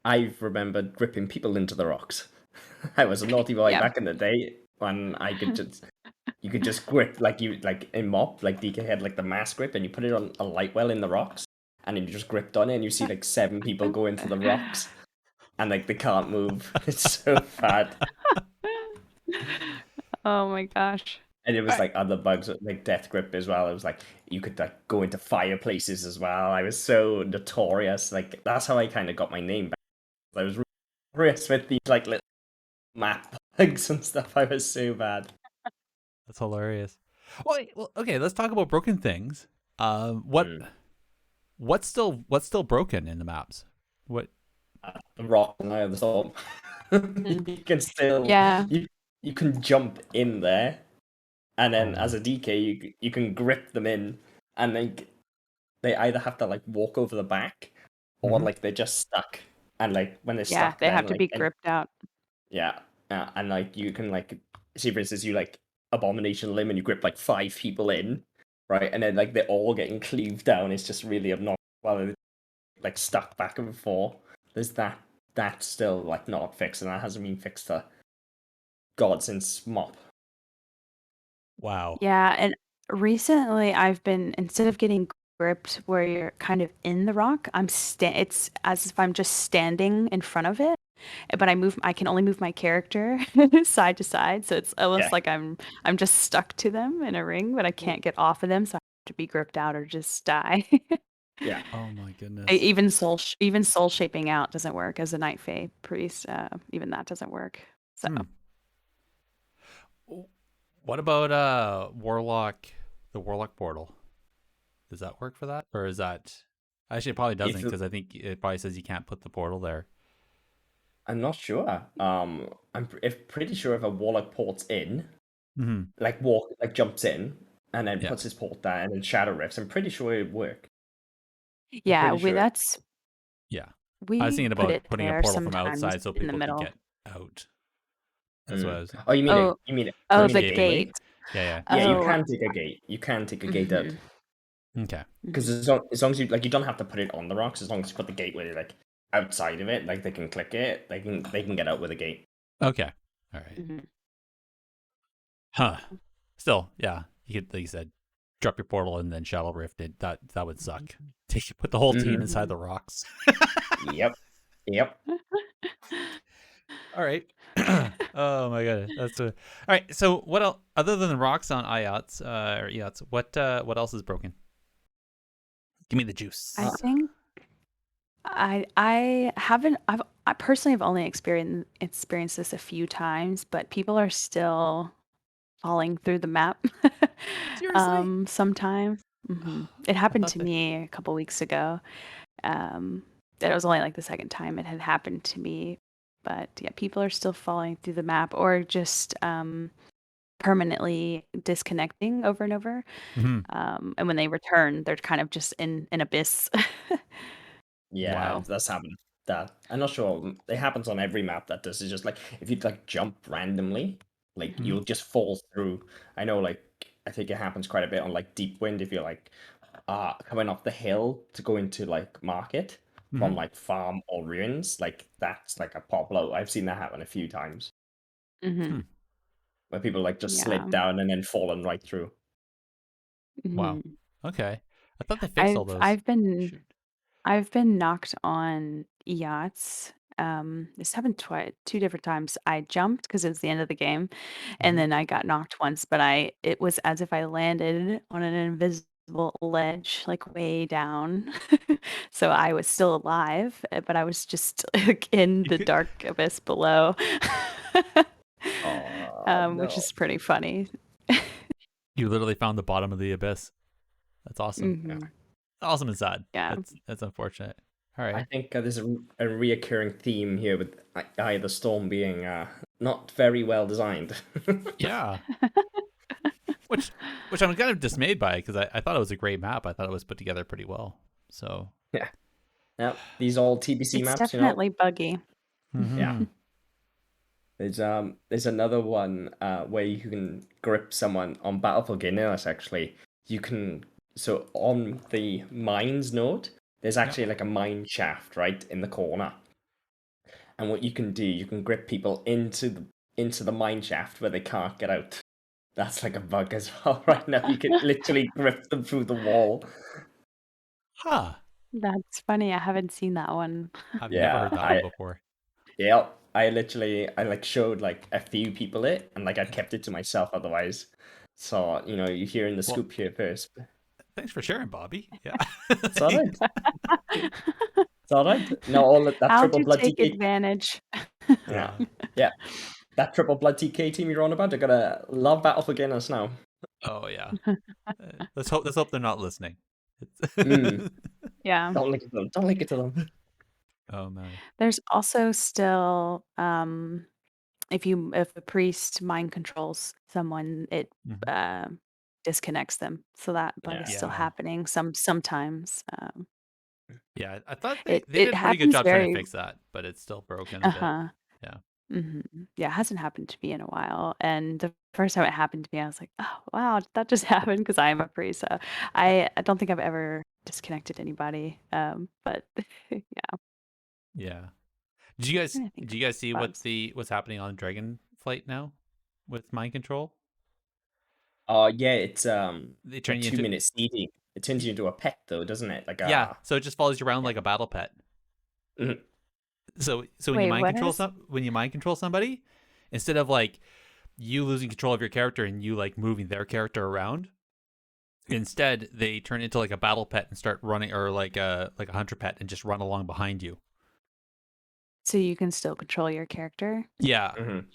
I've remembered gripping people into the rocks. I was a naughty boy Yeah. back in the day when you could just grip like in MOP, like DK had like the mass grip and you put it on a light well in the rocks and then you just gripped on it and you see like 7 people go into the rocks and like they can't move. It's so bad. Oh my gosh. And it was like other bugs like death grip as well. It was like you could like go into fireplaces as well. I was so notorious. Like that's how I kind of got my name back. I was notorious with these like little map bugs and stuff. I was so bad. That's hilarious. Well, okay, let's talk about broken things. What's still broken in the maps? What? The rock and Eye of the Storm. You can still you can jump in there, and then as a DK you can grip them in, and then they either have to like walk over the back, or like they're just stuck, and like when they're stuck, they then have to like be gripped out. yeah, and like you can like see for instance you like Abomination Limb and you grip like 5 people in, right, and then like they're all getting cleaved down. It's just really obnoxious while they're like stuck back and forth. There's that's still like not fixed, and that hasn't been fixed to God since MOP. Wow. Yeah, and recently I've been instead of getting gripped where you're kind of in the rock, it's as if I'm just standing in front of it, but I can only move my character side to side, so it's almost like I'm just stuck to them in a ring, but I can't get off of them, so I have to be gripped out or just die. Yeah. Oh my goodness. Even soul shaping out doesn't work as a Night Fae priest. Even that doesn't work. So. What about Warlock, the Warlock portal? Does that work for that? Or is that... Actually, it probably doesn't, because I think it probably says you can't put the portal there. I'm not sure. I'm pretty sure if a Warlock ports in, like jumps in, and then puts his port down, and then Shadow Rifts, I'm pretty sure it would work. Yeah, that's... Yeah. I was thinking put about it putting a there portal from sometimes outside so in the people can middle. get out. That's what I was... Oh, you mean the gate. Yeah. Yeah, you can take a gate. You can take a gate out. Okay. Because as long as you like, you don't have to put it on the rocks. As long as you put the gate where like outside of it, like they can click it. They can get out with a gate. Okay. All right. Huh. Still, yeah. You could, like you said, drop your portal and then Shadow Rift it. That would suck. Put the whole team inside the rocks. Yep. All right. Oh my god, that's all right. So what else other than the rocks on IOTs or EOTs? What else is broken? Give me the juice. I think I haven't. I personally have only experienced this a few times, but people are still falling through the map. Seriously? Sometimes. It happened to me a couple weeks ago. That was only like the second time it had happened to me. But yeah, people are still falling through the map or just permanently disconnecting over and over. And when they return, they're kind of just in an abyss. Yeah, that's happened. I'm not sure. It happens on every map that does. It's just like if you like jump randomly, like you'll just fall through. I know, like I think it happens quite a bit on like Deep Wind if you're like coming off the hill to go into like market from like farm or ruins. Like that's like a pop low. I've seen that happen a few times. Where people like just slid down and then fallen right through. Wow. Okay. I thought they fixed all those. I've been knocked on yachts. This happened two different times. I jumped because it was the end of the game, and then I got knocked once. But it was as if I landed on an invisible invisible ledge, like, way down. So I was still alive, but I was just, like, in You the could, dark abyss below, Oh which no. is pretty funny. you literally found the bottom of the abyss. That's awesome. Yeah. Mhm. Awesome and sad. Yeah. That's unfortunate. All I right. think there's a reoccurring theme here with the storm being not very well designed. Yeah. Which I'm kind of dismayed by because I thought it was a great map. I thought it was put together pretty well. So Yeah. Yeah. These all TBC It's maps, you know. definitely buggy. Yeah. mhm. There's another one where you can grip someone on Battlefield Guinness actually. You can so on the mines node, there's Yeah. actually like a mine shaft right in the corner. And what you can do, you can grip people into the mine shaft where they can't get out. That's like a bug as well right now. You can literally grip them through the wall. Huh. That's funny. I haven't seen that one. I've never Yeah, heard that one before. yeah, I like showed like a few people it and like I kept it to myself otherwise. So, you know, you hear in the Well, scoop here first. thanks for sharing, Bobby. Yeah. It's all right. It's all right. No, all that How'd triple you blood take TK. advantage? Yeah. Yeah. Yeah. That triple blood TK team you're on about, they're gonna love Battle for Guinness now. Oh yeah. Let's hope they're not listening. Mm. Yeah. Don't link it to them. Don't link it to them. Oh my. There's also still, if a priest mind controls someone, it Mhm. uh, disconnects them. So that bug is Yeah. still Yeah. happening sometimes. Yeah. I thought It they did it a pretty good happens job trying to very fix that, but it's still broken a bit. uh-huh. Yeah. Yeah, it hasn't happened to me in a while. And the first time it happened to me, I was like, "Oh, wow, did that just happen?" Because I am a priest. So I don't think I've ever disconnected anybody. But yeah, Yeah. Did you guys trying to think did of you guys see bugs. what's happening on Dragonflight now with mind control? Yeah, it's They a turn you into 2 minute CD. It turns you into a pet though, doesn't it? Like yeah, so it just follows you around yeah. like a battle pet. Mhm. So when you Wait, mind what control is? somebody, instead of like you losing control of your character and you like moving their character around, instead they turn into like a battle pet and start running, or like a hunter pet and just run along behind you. So you can still control your character? Yeah. Mhm.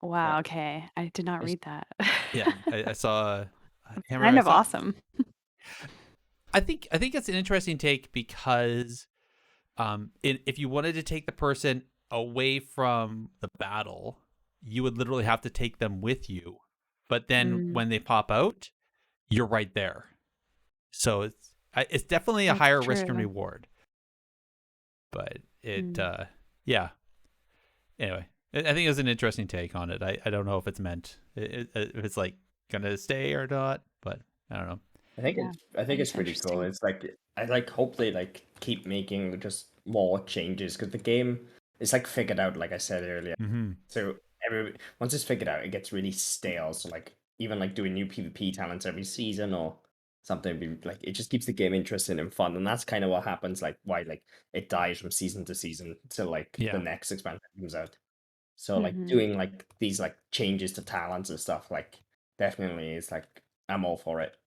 Wow, Yeah. okay. I did not It's read that. Yeah. I saw I can't It's remember, kind I of saw awesome. I think it's an interesting take because if you wanted to take the person away from the battle, you would literally have to take them with you. But then Mm, when they pop out, you're right there. So it's definitely a that's higher risk and true. reward. But it Mm. yeah. Anyway, I think it was an interesting take on it. I don't know if it's meant if it's like gonna stay or not, but I don't know. Yeah, I think that it's is pretty cool. interesting. It's like I like hope they like keep making just more changes because the game is like figured out, like I said earlier. Mm-hmm. So once it's figured out, it gets really stale. So like even like doing new PvP talents every season or something, like it just keeps the game interesting and fun. And that's kind of what happens. Like why like it dies from season to season till like the Yeah. next expansion comes out. So like Mhm. doing like these like changes to talents and stuff like definitely is like I'm all for it.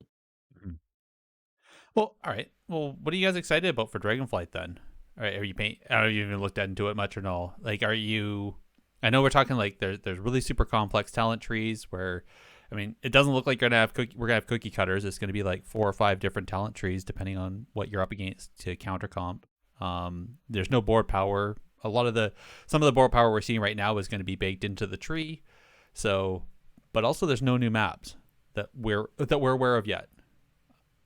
Mhm. Well, all right. Well, what are you guys excited about for Dragonflight then? All right, are you paint? I don't know if you even looked into it much or no. Like, are you? I know we're talking like there's really super complex talent trees where, I mean, it doesn't look like we're gonna have cookie cutters. It's gonna be like 4 or 5 different talent trees depending on what you're up against to counter comp. There's no board power. Some of the board power we're seeing right now is going to be baked into the tree. So, but also there's no new maps that we're aware of yet.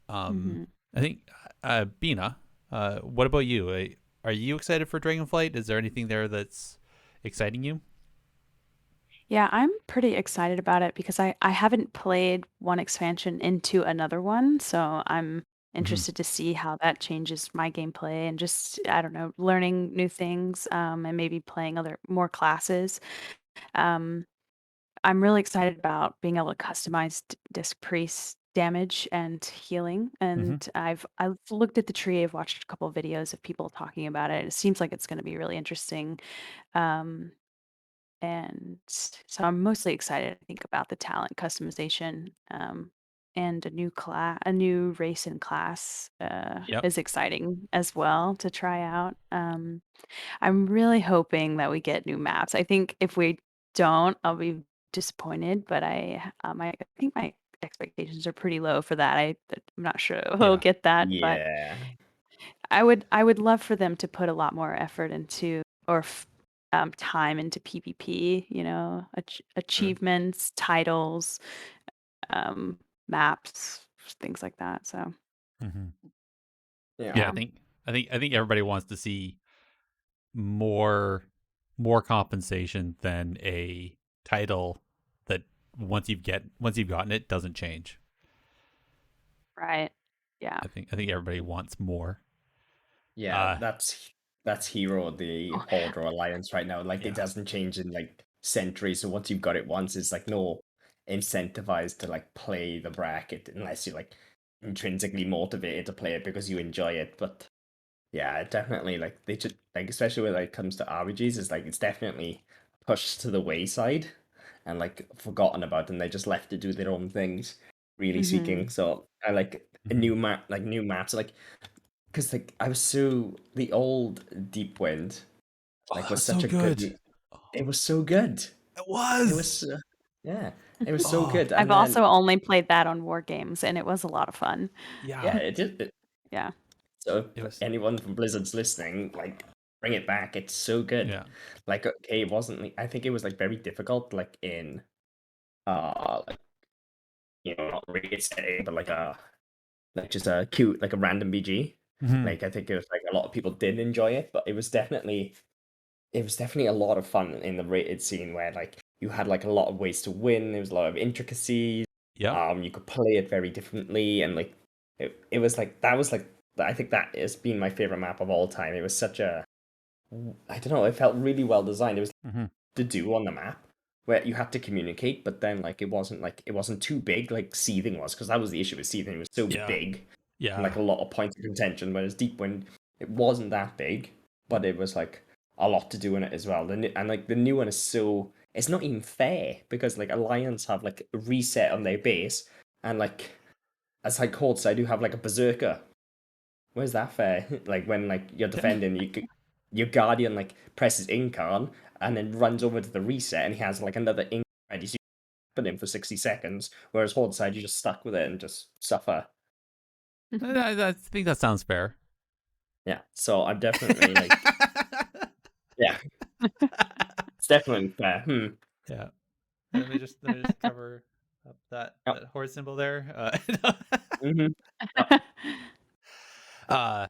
Um, Mhm. I think Bina, what about you? Are you excited for Dragonflight? Is there anything there that's exciting you? Yeah, I'm pretty excited about it because I haven't played one expansion into another one, so I'm Mm-hmm. interested to see how that changes my gameplay and just, I don't know, learning new things, and maybe playing other more classes. Um, I'm really excited about being able to customize disc priest damage and healing. Mm-hmm. And I've looked at the tree. I've watched a couple of videos of people talking about it. It seems like it's going to be really interesting. Um, and so I'm mostly excited, I think, about the talent customization. and a new race and class Yep. is exciting as well to try out. I'm really hoping that we get new maps. I think if we don't, I'll be disappointed. But I think my expectations are pretty low for that. I'm not sure we'll Yeah. get that, but Yeah. I would love for them to put a lot more effort into time into PvP. Achievements, titles, um, maps, things like that. So Mhm. Yeah. Yeah, I think everybody wants to see more compensation than a title that once you've gotten it doesn't change. right, yeah. I think everybody wants more. Yeah, that's Hero, the Oh, Horde or Alliance right now. Like, it Yeah. doesn't change in like centuries. So once you've got it once, it's like no incentivized to like play the bracket unless you're like intrinsically motivated to play it because you enjoy it. But yeah, definitely like they just like, especially when it comes to RBGs, it's like it's definitely pushed to the wayside and like forgotten about, and they just left to do their own things. Really mhm. speaking, so I like a Mhm. new maps, like because like I was so the old Deep Wind Oh, like that was was so such a good. good. It was so good. It It was. was yeah. It was so Oh, good, I've and then also only played that on War Games, and it was a lot of fun. yeah, yeah. it did. Yeah. So It if was. anyone from Blizzard's listening, like bring it back. It's so good. Yeah. Like okay, it wasn't like I think it was like very difficult, like in like not raid setting, but like just a cute like a random BG. Mhm. Like I think it was like a lot of people did enjoy it, but it was definitely a lot of fun in the rated scene where like you had like a lot of ways to win. There was a lot of intricacies. Yep. You could play it very differently, and like it was like that was like I think that has been my favorite map of all time. It was such a I don't know. It felt really well designed. It was Mhm. to do on the map where you had to communicate, but then like it wasn't too big like Seething was, because that was the issue with Seething. It was so Yeah. big and Yeah. like a lot of points of contention. Whereas Deep Wind, it wasn't that big, but it was like a lot to do in it as well. And like the new one is so it's not even fair because like Alliance have like a reset on their base, and like as like Horde side, you have like a Berserker. Where's that fair? Like when like you're defending, your Guardian like presses Incarn and then runs over to the reset, and he has like another Incarn ready, so you put him for 60 seconds. Whereas Horde side, you're just stuck with it and just suffer. I think that sounds fair. Yeah, so I'm definitely like, yeah, it's definitely fair. Yeah. Let me just cover up that Yep. horse symbol there. Mm-hmm. Yep. uh,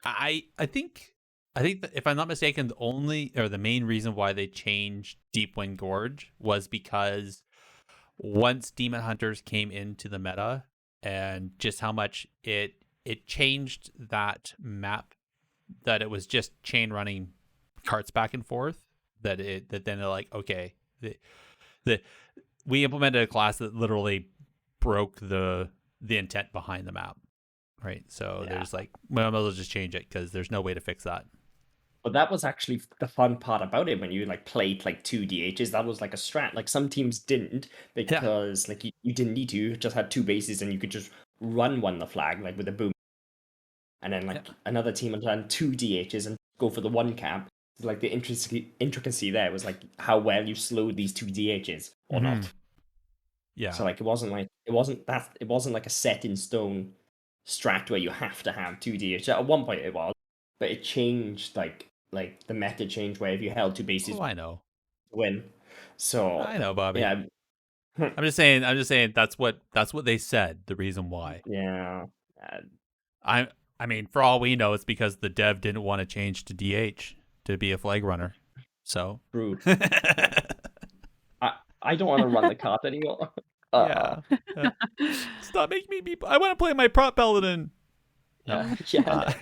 I think that if I'm not mistaken, the main reason why they changed Deepwind Gorge was because once Demon Hunters came into the meta and just how much it changed that map, that it was just chain running carts back and forth, that then they're like, okay, the we implemented a class that literally broke the intent behind the map, right? So Yeah. there's like, well, I might as well just change it because there's no way to fix that. But that was actually the fun part about it when you like played like two DHs. That was like a strat. Like some teams didn't Yeah. because like you didn't need to. You just had two bases and you could just run one the flag like with a boom. And then like Yeah. another team had done two DHs and go for the one cap. So, like the intricacy there was like how well you slowed these two DHs or Mhm. not. Yeah. So like it wasn't like a set in stone strat where you have to have two DHs. At one point it was, but it changed like the meta changed where if you held two bases Oh, I know. to win. So I know, Bobby. yeah, I'm just saying that's what they said. The reason why. yeah, uh, I mean, for all we know, it's because the dev didn't want to change to DH to be a flag runner. So. rude. Yeah. I don't want to run the card anymore. Yeah. Stop making me be. I want to play my prop paladin. No. Yeah.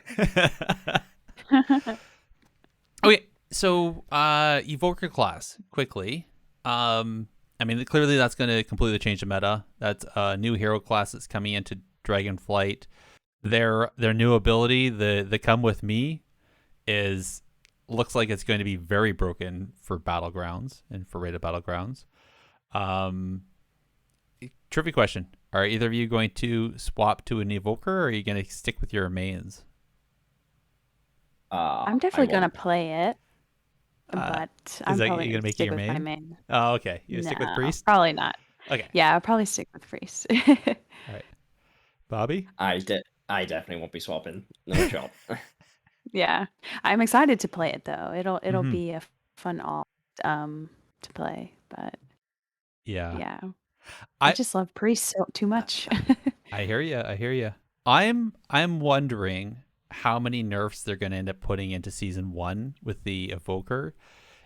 Okay, so evoker class quickly. I mean, clearly that's going to completely change the meta. That's a new hero class that's coming into Dragonflight. Their new ability, the Come With Me, looks like it's going to be very broken for Battlegrounds and for rated Battlegrounds. Trivia question: Are either of you going to swap to an evoker, or are you going to stick with your mains? I'm definitely gonna play it, but Is I'm that probably you gonna going to make it stick your with my main? main. Oh, okay. You stick with No, priest? probably not. Okay. Yeah, I'll probably stick with priest. All right. Bobby? I definitely won't be swapping. No shot. Yeah, I'm excited to play it though. It'll Mhm. be a fun alt to play, but Yeah. yeah, I I just love priest too much. I hear you. I hear you. I'm wondering how many nerfs they're going to end up putting into season 1 with the evoker,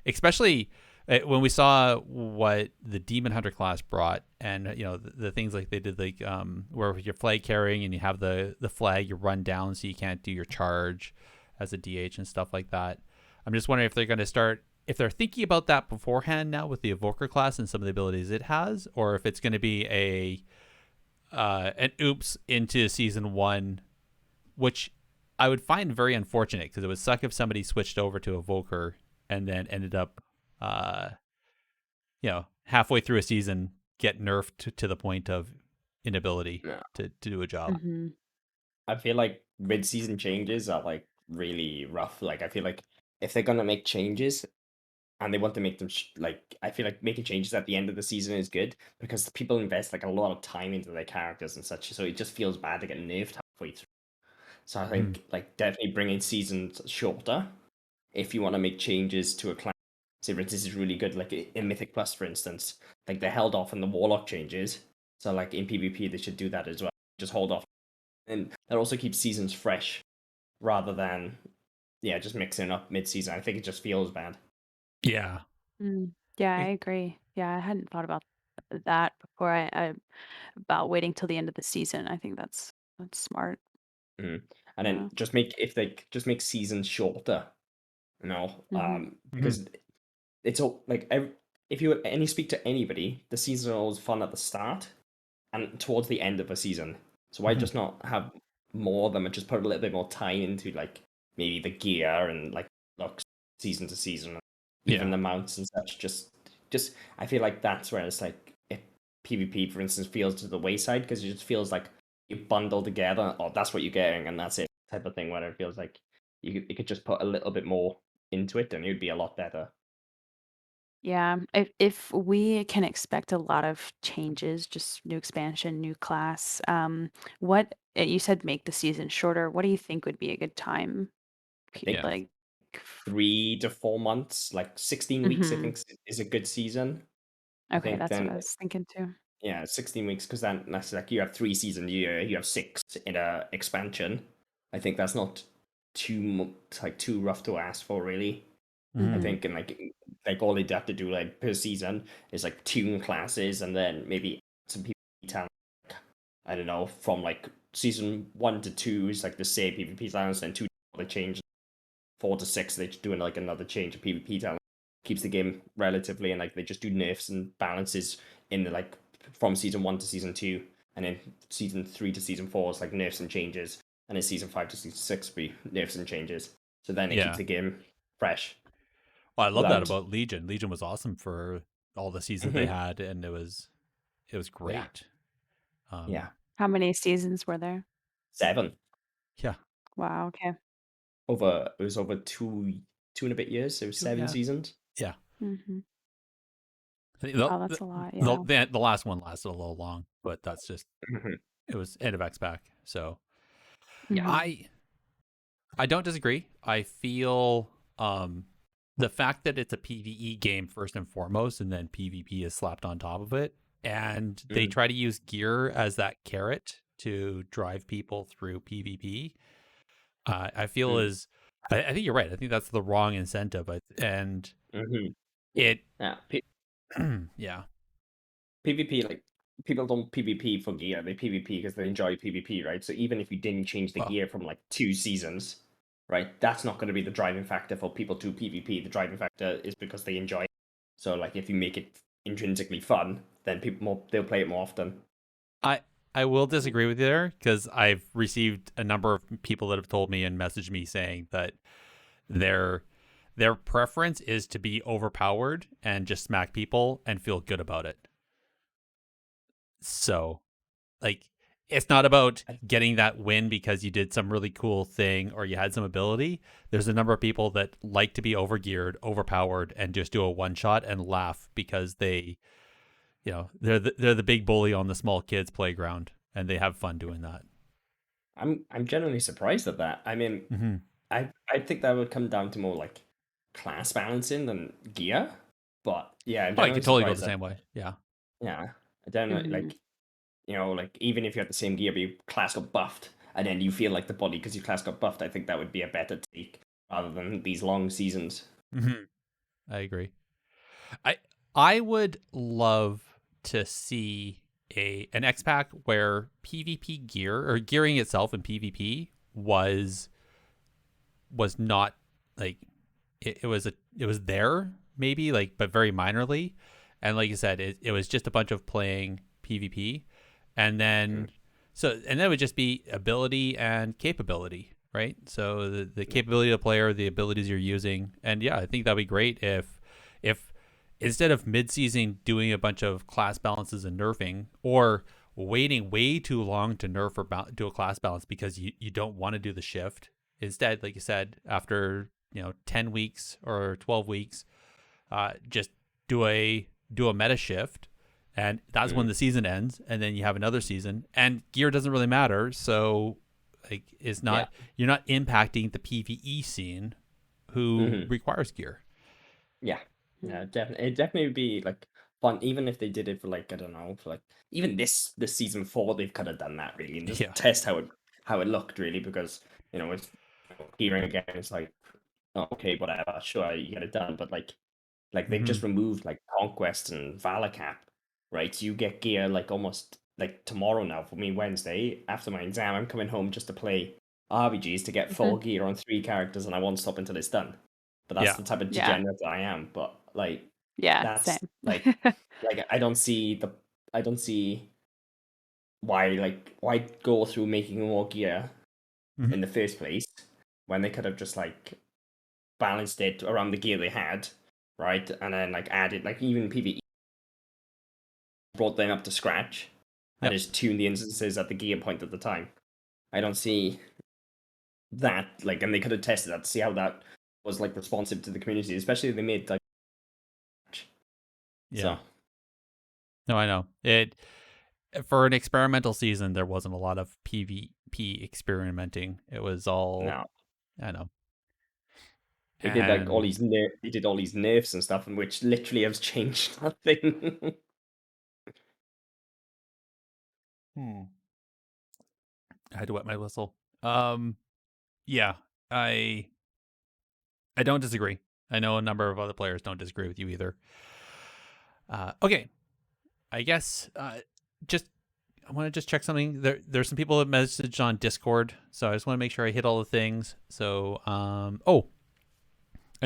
especially when we saw what the demon hunter class brought, and the things like they did, like where you're flag carrying and you have the flag, you run down so you can't do your charge as a DH and stuff like that. I'm just wondering if they're going to start, if they're thinking about that beforehand now with the evoker class and some of the abilities it has, or if it's going to be an oops into season 1, which I would find very unfortunate, because it would suck if somebody switched over to evoker and then ended up halfway through a season get nerfed to the point of inability Yeah. to do a job. hmm I feel like mid-season changes are like really rough. Like I feel like if they're gonna make changes and they want to make them like, I feel like making changes at the end of the season is good because people invest like a lot of time into their characters and such. So it just feels bad to get nerfed halfway through. So I think like definitely bringing seasons shorter if you want to make changes to a class. Say, for instance, is really good. Like in Mythic Plus, for instance, like they held off on the Warlock changes. So like in PvP, they should do that as well. Just hold off, and that also keeps seasons fresh rather than just mixing up mid-season. I think it just feels bad. Yeah. Yeah, I agree. Yeah, I hadn't thought about that before. I about waiting till the end of the season. I think that's smart. And Yeah. then just make, if they just make seasons shorter, hmm because it's all like if you speak to anybody, the seasons are always fun at the start and towards the end of a season. So why just not have more of them and just put a little bit more time into like maybe the gear and like looks season to season, even the mounts and such. Just I feel like that's where it's like, if PvP, for instance, feels to the wayside because it just feels like you bundle together, or that's what you're getting and that's it type of thing. Where it feels like you could just put a little bit more into it and it would be a lot better. Yeah, if we can expect a lot of changes, just new expansion, new class, what you said make the season shorter. What do you think would be a good time? I think Like, 3 to 4 months, like 16 weeks, I hmm think is a good season. I Okay, think that's what then, I was thinking too. 16 weeks, because then that's like you have 3 seasons a year, you have 6 in a expansion. I think that's not too rough to ask for, really. I hmm think, and like all they'd have to do like per season is like tune classes and then maybe some people talent. I don't know, from like season 1 to 2 is like the same PvP talents, then 2 they change, 4 to 6 they're doing like another change of PvP talent. Keeps the game relatively, and like they just do nerfs and balances in the like from season 1 to season 2, and then season 3 to season 4 is like nerfs and changes, and then season 5 to season 6 be nerfs and changes. So then it keeps Yeah. the game fresh. Well, I love that Without about Legion. Legion was awesome for all the seasons they had, and it was great. yeah, How many seasons were there? 7 Yeah. Wow. Okay. it was over two and a bit years. So it was 7 seasons. Yeah. hmm I think Wow, that's a lot. Yeah. the last one lasted a little long, but that's just, it was end of XPAC. So Yeah. Mhm. I don't disagree. I feel the fact that it's a PvE game first and foremost, and then PvP is slapped on top of it, and they try to use gear as that carrot to drive people through PvP. I feel I think you're right. I think that's the wrong incentive, and it Yeah. yeah. PvP, like, people don't PvP for gear, they PvP because they enjoy PvP, right? So even if you didn't change the Well, gear from like 2 seasons, right, that's not going to be the driving factor for people to PvP. The driving factor is because they enjoy it. So like if you make it intrinsically fun, then they'll play it more often. I will disagree with you there, because I've received a number of people that have told me and messaged me saying that their preference is to be overpowered and just smack people and feel good about it. So like it's not about getting that win because you did some really cool thing or you had some ability. There's a number of people that like to be overgeared, overpowered, and just do a one shot and laugh because they, they're the big bully on the small kids playground and they have fun doing that. I'm genuinely surprised at that. I mean, I think that would come down to more like class balancing than gear. But yeah, I'm Oh, you generally could totally go surprised the that same way. Yeah. yeah, I don't know, like like even if you had the same gear but your class got buffed and then you feel like the body because your class got buffed, I think that would be a better take rather than these long seasons. I agree. I would love to see an X pack where PvP gear or gearing itself in PvP was not like it was there maybe like but very minorly, and like you said it was just a bunch of playing PvP, and then and that would just be ability and capability, right? So the capability of the player, the abilities you're using, and yeah, I think that'd be great if instead of mid-season doing a bunch of class balances and nerfing, or waiting way too long to nerf or do a class balance because you don't want to do the shift. Instead, like you said, after 10 weeks or 12 weeks, just do a meta shift, and that's when the season ends, and then you have another season, and gear doesn't really matter. So like it's not you're not impacting the PvE scene who requires gear. Yeah, definitely. It definitely would be like fun, even if they did it for like I don't know, for like even this season 4, they've kind of done that really and just Yeah. test how it looked really because it's gearing again. It's like oh, okay, whatever, sure you get it done, but like they've just removed like Conquest and Valor Cap, right? So you get gear like almost like tomorrow now for me Wednesday after my exam. I'm coming home just to play RBGs to get full gear on 3 characters, and I won't stop until it's done. But that's Yeah. the type of degenerate that I am. But like that's Same. like I don't see why go through making more gear in the first place when they could have just like balanced it around the gear they had, right? And then like added like even PvE brought them up to scratch and just tuned the instances at the gear point at the time. I don't see that like, and they could have tested that to see how that was like responsive to the community, especially if they made like Yeah. so. No, I know it. For an experimental season, there wasn't a lot of PvP experimenting. It was all No. I know. They did like all And these they did all these nerfs and stuff, and which literally has changed nothing. I had to wet my whistle. Yeah, I don't disagree. I know a number of other players don't disagree with you either. Okay, I guess just I want to just check something. There's some people that messaged on Discord, so I just want to make sure I hit all the things. So I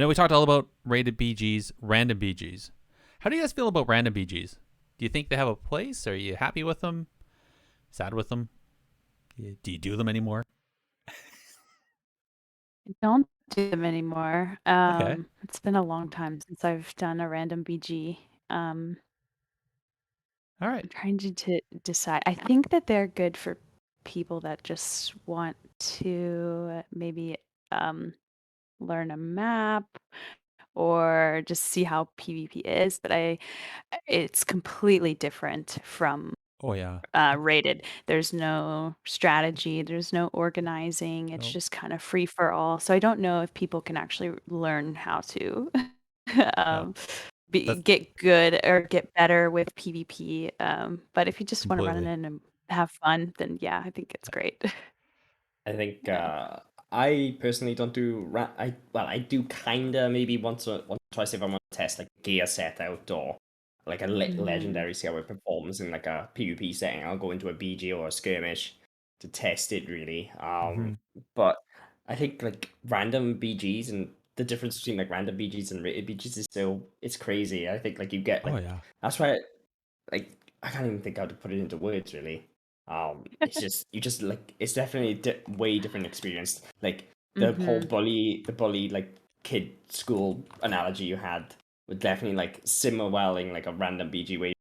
know we talked all about rated BGs, random BGs. How do you guys feel about random BGs? Do you think they have a place? Are you happy with them? Sad with them? Do you do them anymore? I don't do them anymore. Okay. It's been a long time since I've done a random BG. All right. I'm trying to decide. I think that they're good for people that just want to maybe learn a map or just see how PvP is, but it's completely different from Oh yeah. rated. There's no strategy, there's no organizing. It's Nope. just kind of free for all. So I don't know if people can actually learn how to Yeah. um, That's get good or get better with PvP. But if you just want to run it completely. in and have fun, then yeah, I think it's great. I think Yeah. I personally don't do I do kinda maybe once or twice if I want to test like gear set out or like a Mhm. legendary, see how it performs in like a PvP setting. I'll go into a BG or a skirmish to test it really. But I think like random BGs and the difference between like random BGs and rated BGs is so it's crazy. I think like you get Oh like yeah. that's why like I can't even think how to put it into words really. It's just you just like it's definitely a way different experience. Like Mhm. the bully like kid school analogy you had would definitely like simmer well in like a random BG way.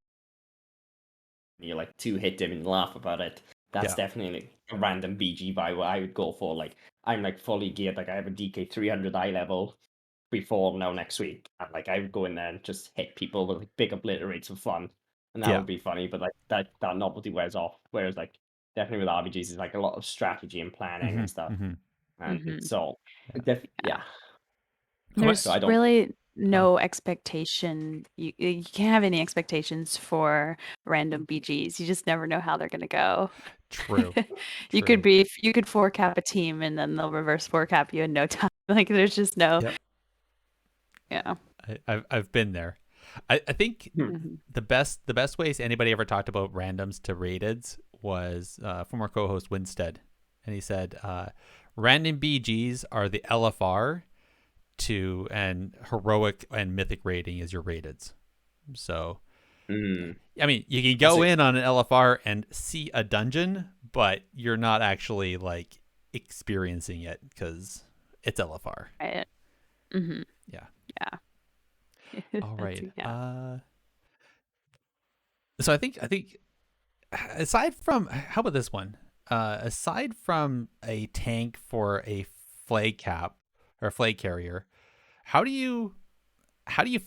you like two-hit him and laugh about it. That's Yeah. definitely like a random BG buy where I would go for. Like I'm like fully geared, like I have a DK 300 eye level before now next week, and like I would go in there and just hit people with like big obliterates for fun, and that Yeah. would be funny. But like that novelty wears off. Whereas like definitely with RBGs is like a lot of strategy and planning and stuff, and so yeah. There's So I don't. really no expectation. You can't have any expectations for random BGs. You just never know how they're gonna go. True. You True. could four cap a team and then they'll reverse four cap you in no time. Like there's just no. Yep. Yeah. I've been there. I think Mhm. the best ways anybody ever talked about randoms to rateds was former co-host Winstead, and he said random BGs are the LFR to and heroic and mythic rating is your rateds. So I mean, you can go in on an LFR and see a dungeon, but you're not actually like experiencing it because it's LFR. Right. Yeah. Yeah. All right. Yeah. So I think aside from, how about this one? Aside from a tank for a flag cap or a flag carrier, how do you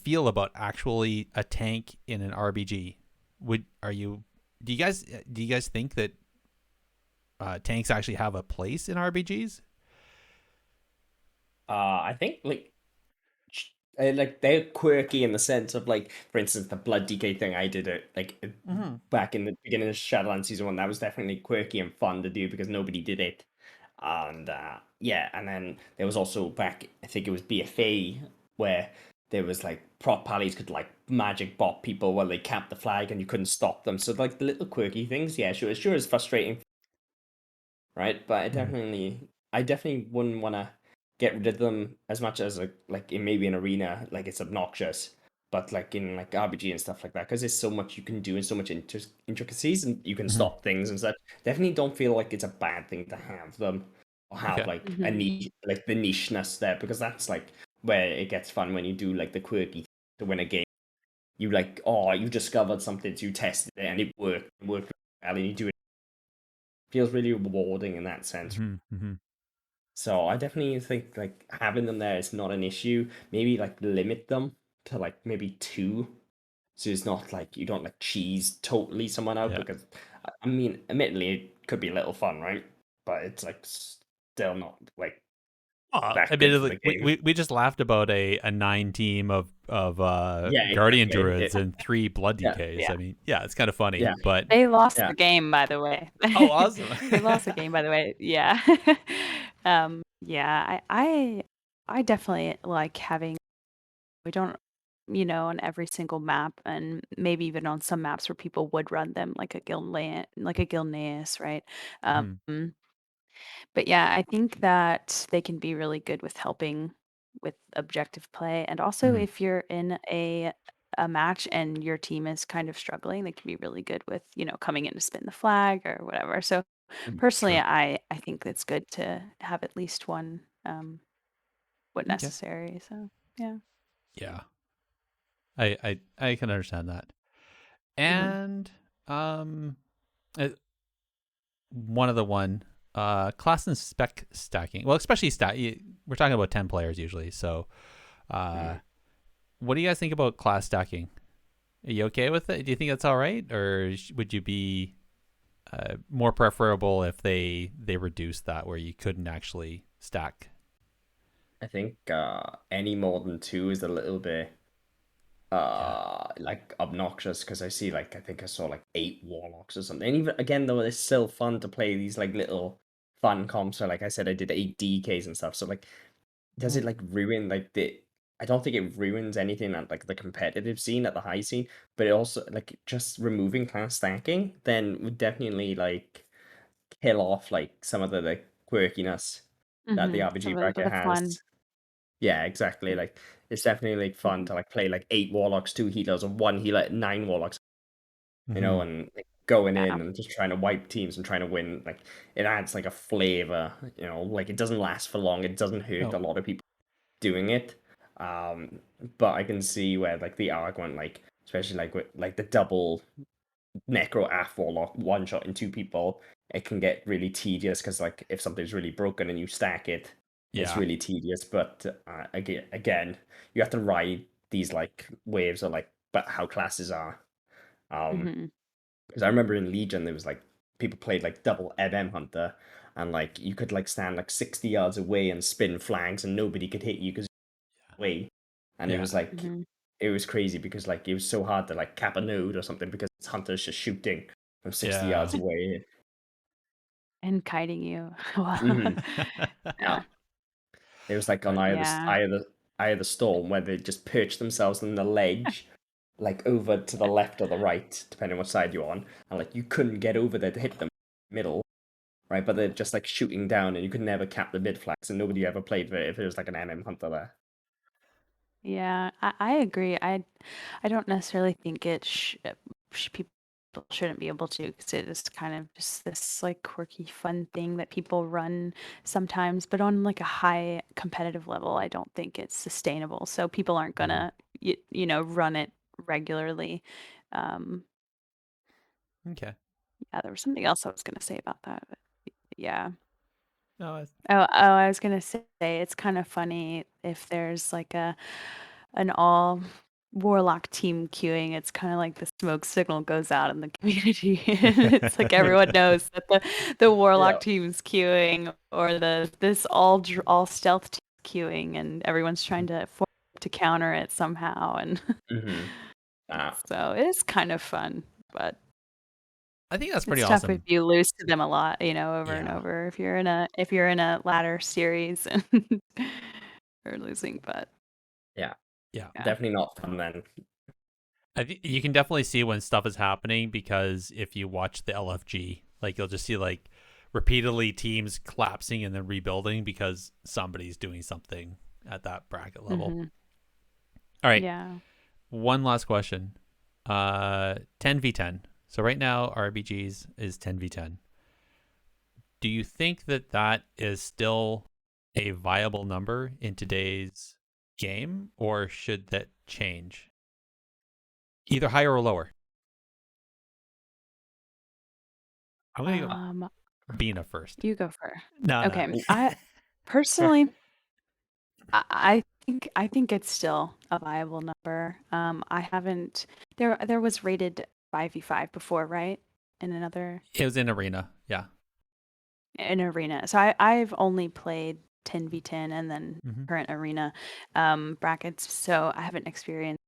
feel about actually a tank in an RBG? Do you guys think that tanks actually have a place in RBGs? I think like they're quirky in the sense of like, for instance, the blood DK thing I did it like back in the beginning of Shadowlands season 1. That was definitely quirky and fun to do because nobody did it, and yeah. And then there was also back, I think it was BFA, where there was like prop pallies could like magic bot people while they capped the flag and you couldn't stop them. So like the little quirky things, yeah, sure is frustrating, right? But I definitely wouldn't want to get rid of them as much as like in maybe an arena, like it's obnoxious. But like in like RBG and stuff like that, because there's so much you can do and so much intricacies, and you can stop things and such. Definitely don't feel like it's a bad thing to have them or have Okay. like a niche, like the nicheness there, because that's like where it gets fun when you do like the quirky to win a game. You like, oh, you discovered something, so you tested it and it worked well, and you do it. Feels really rewarding in that sense. So I definitely think like having them there is not an issue. Maybe like limit them to like maybe 2, so it's not like you don't like cheese totally someone out, Yeah. because I mean, admittedly, it could be a little fun, right? But it's like still not like that good for the Admittedly, game. we just laughed about a 9 team of Yeah, Guardian exactly. Druids and 3 Blood Yeah, DKs. Yeah. I mean, yeah, it's kind of funny, yeah, but They lost yeah. the game, by the way. oh, awesome! They lost the game, by the way. Yeah. Yeah. I definitely like having. We don't, on every single map, and maybe even on some maps where people would run them, like a Gilneas, right? Mhm. But yeah, I think that they can be really good with helping with objective play, and also Mhm. if you're in a match and your team is kind of struggling, they can be really good with, coming in to spin the flag or whatever. So personally, True. I think it's good to have at least one when Okay. necessary. So yeah. Yeah, I can understand that. Mhm. And uh, one other one, class and spec stacking. Well, especially we're talking about 10 players usually. So, what do you guys think about class stacking? Are you okay with it? Do you think that's all right, or would you be more preferable if they reduced that where you couldn't actually stack? I think any more than 2 is a little bit Yeah. like obnoxious, because I see like, I think I saw like 8 warlocks or something. And even again though, it's still fun to play these like little fun comps. So like I said, I did 8 DKs and stuff. So like, does it like ruin like the? I don't think it ruins anything at like the competitive scene, at the high scene, but it also like just removing class stacking then would definitely like kill off like some of the like quirkiness that the So RPG a bracket bit of fun. has. Yeah, exactly. Like it's definitely like fun Mhm. to like play like 8 warlocks, 2 healers, or 1 healer, 9 warlocks, Mm-hmm. and like, going Yeah. in and just trying to wipe teams and trying to win. Like it adds like a flavor, like it doesn't last for long. It doesn't hurt No. a lot of people doing it. Um, but I can see where like the argument, like especially like with like the double Necro Aff Warlock one shot in 2 people, it can get really tedious because like if something's really broken and you stack it, it's Yeah. really tedious. But again, you have to ride these like waves of like but how classes are. Because I remember in Legion there was like people played like double Hunter, and like you could like stand like 60 yards away and spin flags and nobody could hit you because away. And it Yeah. was like it was crazy because like it was so hard to like cap a node or something because Hunter's just shooting from 60 Yeah. yards away. And kiting you. Mhm. Yeah. It was like on But yeah. eye of the storm where they just perch themselves on the ledge, like over to the left or the right, depending on what side you're on, and like you couldn't get over there to hit them middle, right? But they're just like shooting down, and you could never cap the mid flags, and nobody ever played for it if it was like an Hunter there. Yeah, I agree. I don't necessarily think people shouldn't be able to, because it is kind of just this like quirky, fun thing that people run sometimes. But on like a high competitive level, I don't think it's sustainable. So people aren't gonna run it regularly. Um, Okay. yeah, there was something else I was gonna say about that. But yeah. No, it's, I was gonna say it's kind of funny if there's like an all warlock team queuing. It's kind of like the smoke signal goes out in the community. It's like everyone knows that the Yeah. warlock team's queuing, or this all stealth team queuing, and everyone's trying to counter it somehow. And so it is kind of fun, but I think that's pretty it's tough if awesome. you lose to them a lot, over and Yeah. over. If you're in a ladder series and you're losing, but Yeah. Definitely not fun then. You can definitely see when stuff is happening, because if you watch the LFG, like you'll just see like repeatedly teams collapsing and then rebuilding because somebody's doing something at that bracket level. All right. Yeah. One last question. 10v10. So right now RBGs is 10v10. Do you think that that is still a viable number in today's game, or should that change? Either higher or lower. I'm going to go Bina first. You go first. No. Okay. I personally, I think it's still a viable number. I haven't. There was rated 5v5 before, right? In another It was in arena. Yeah. in arena. So I've only played 10v10 and then current arena brackets. So I haven't experienced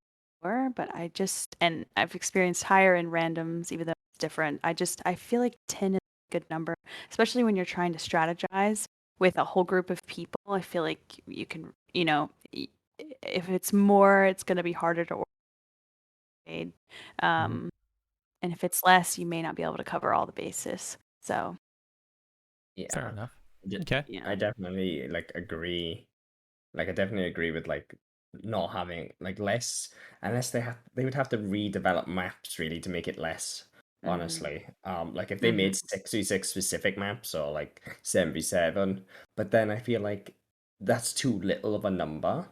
lower, but I've experienced higher in randoms, even though it's different. I feel like 10 is a good number, especially when you're trying to strategize with a whole group of people. I feel like you can, if it's more, it's going to be harder to order. And if it's less, you may not be able to cover all the bases. So Yeah. Fair enough. Okay. I definitely like agree. Like I definitely agree with like not having like less, unless they would have to redevelop maps really to make it less, honestly. Like if they made 6v6 specific maps or like 7v7, but then I feel like that's too little of a number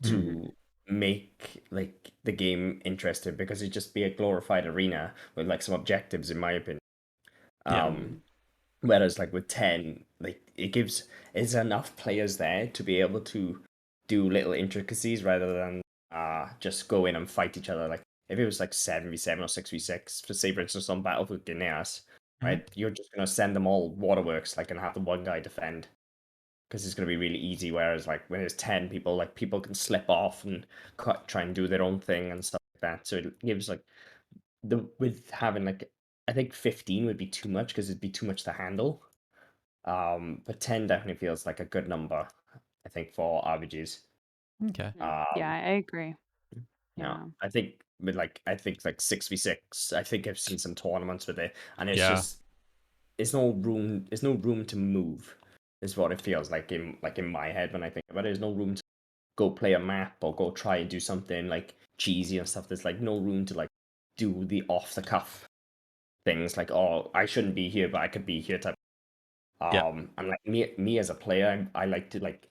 to make like the game interesting, because it'd just be a glorified arena with like some objectives, in my opinion. Yeah. Whereas like with 10, like it's enough players there to be able to do little intricacies rather than just go in and fight each other. Like if it was like 7v7 or 6v6, for say for instance on Battlefield Guineas, right? You're just gonna send them all waterworks, like, and have the one guy defend, because it's gonna be really easy. Whereas like when it's 10 people, like people can slip off and try and do their own thing and stuff like that. So it gives like with having like, I think 15 would be too much because it'd be too much to handle. But 10 definitely feels like a good number, I think, for RBGs. Okay. yeah, I agree. Yeah, I think I think like 6v6. I think I've seen some tournaments with it, and it's Yeah. just there's no room to move, is what it feels like in my head when I think about it. There's no room to go play a map or go try and do something like cheesy and stuff. There's like no room to like do the off the cuff things like, oh, I shouldn't be here, but I could be here type. Yeah. And like me as a player, I like to like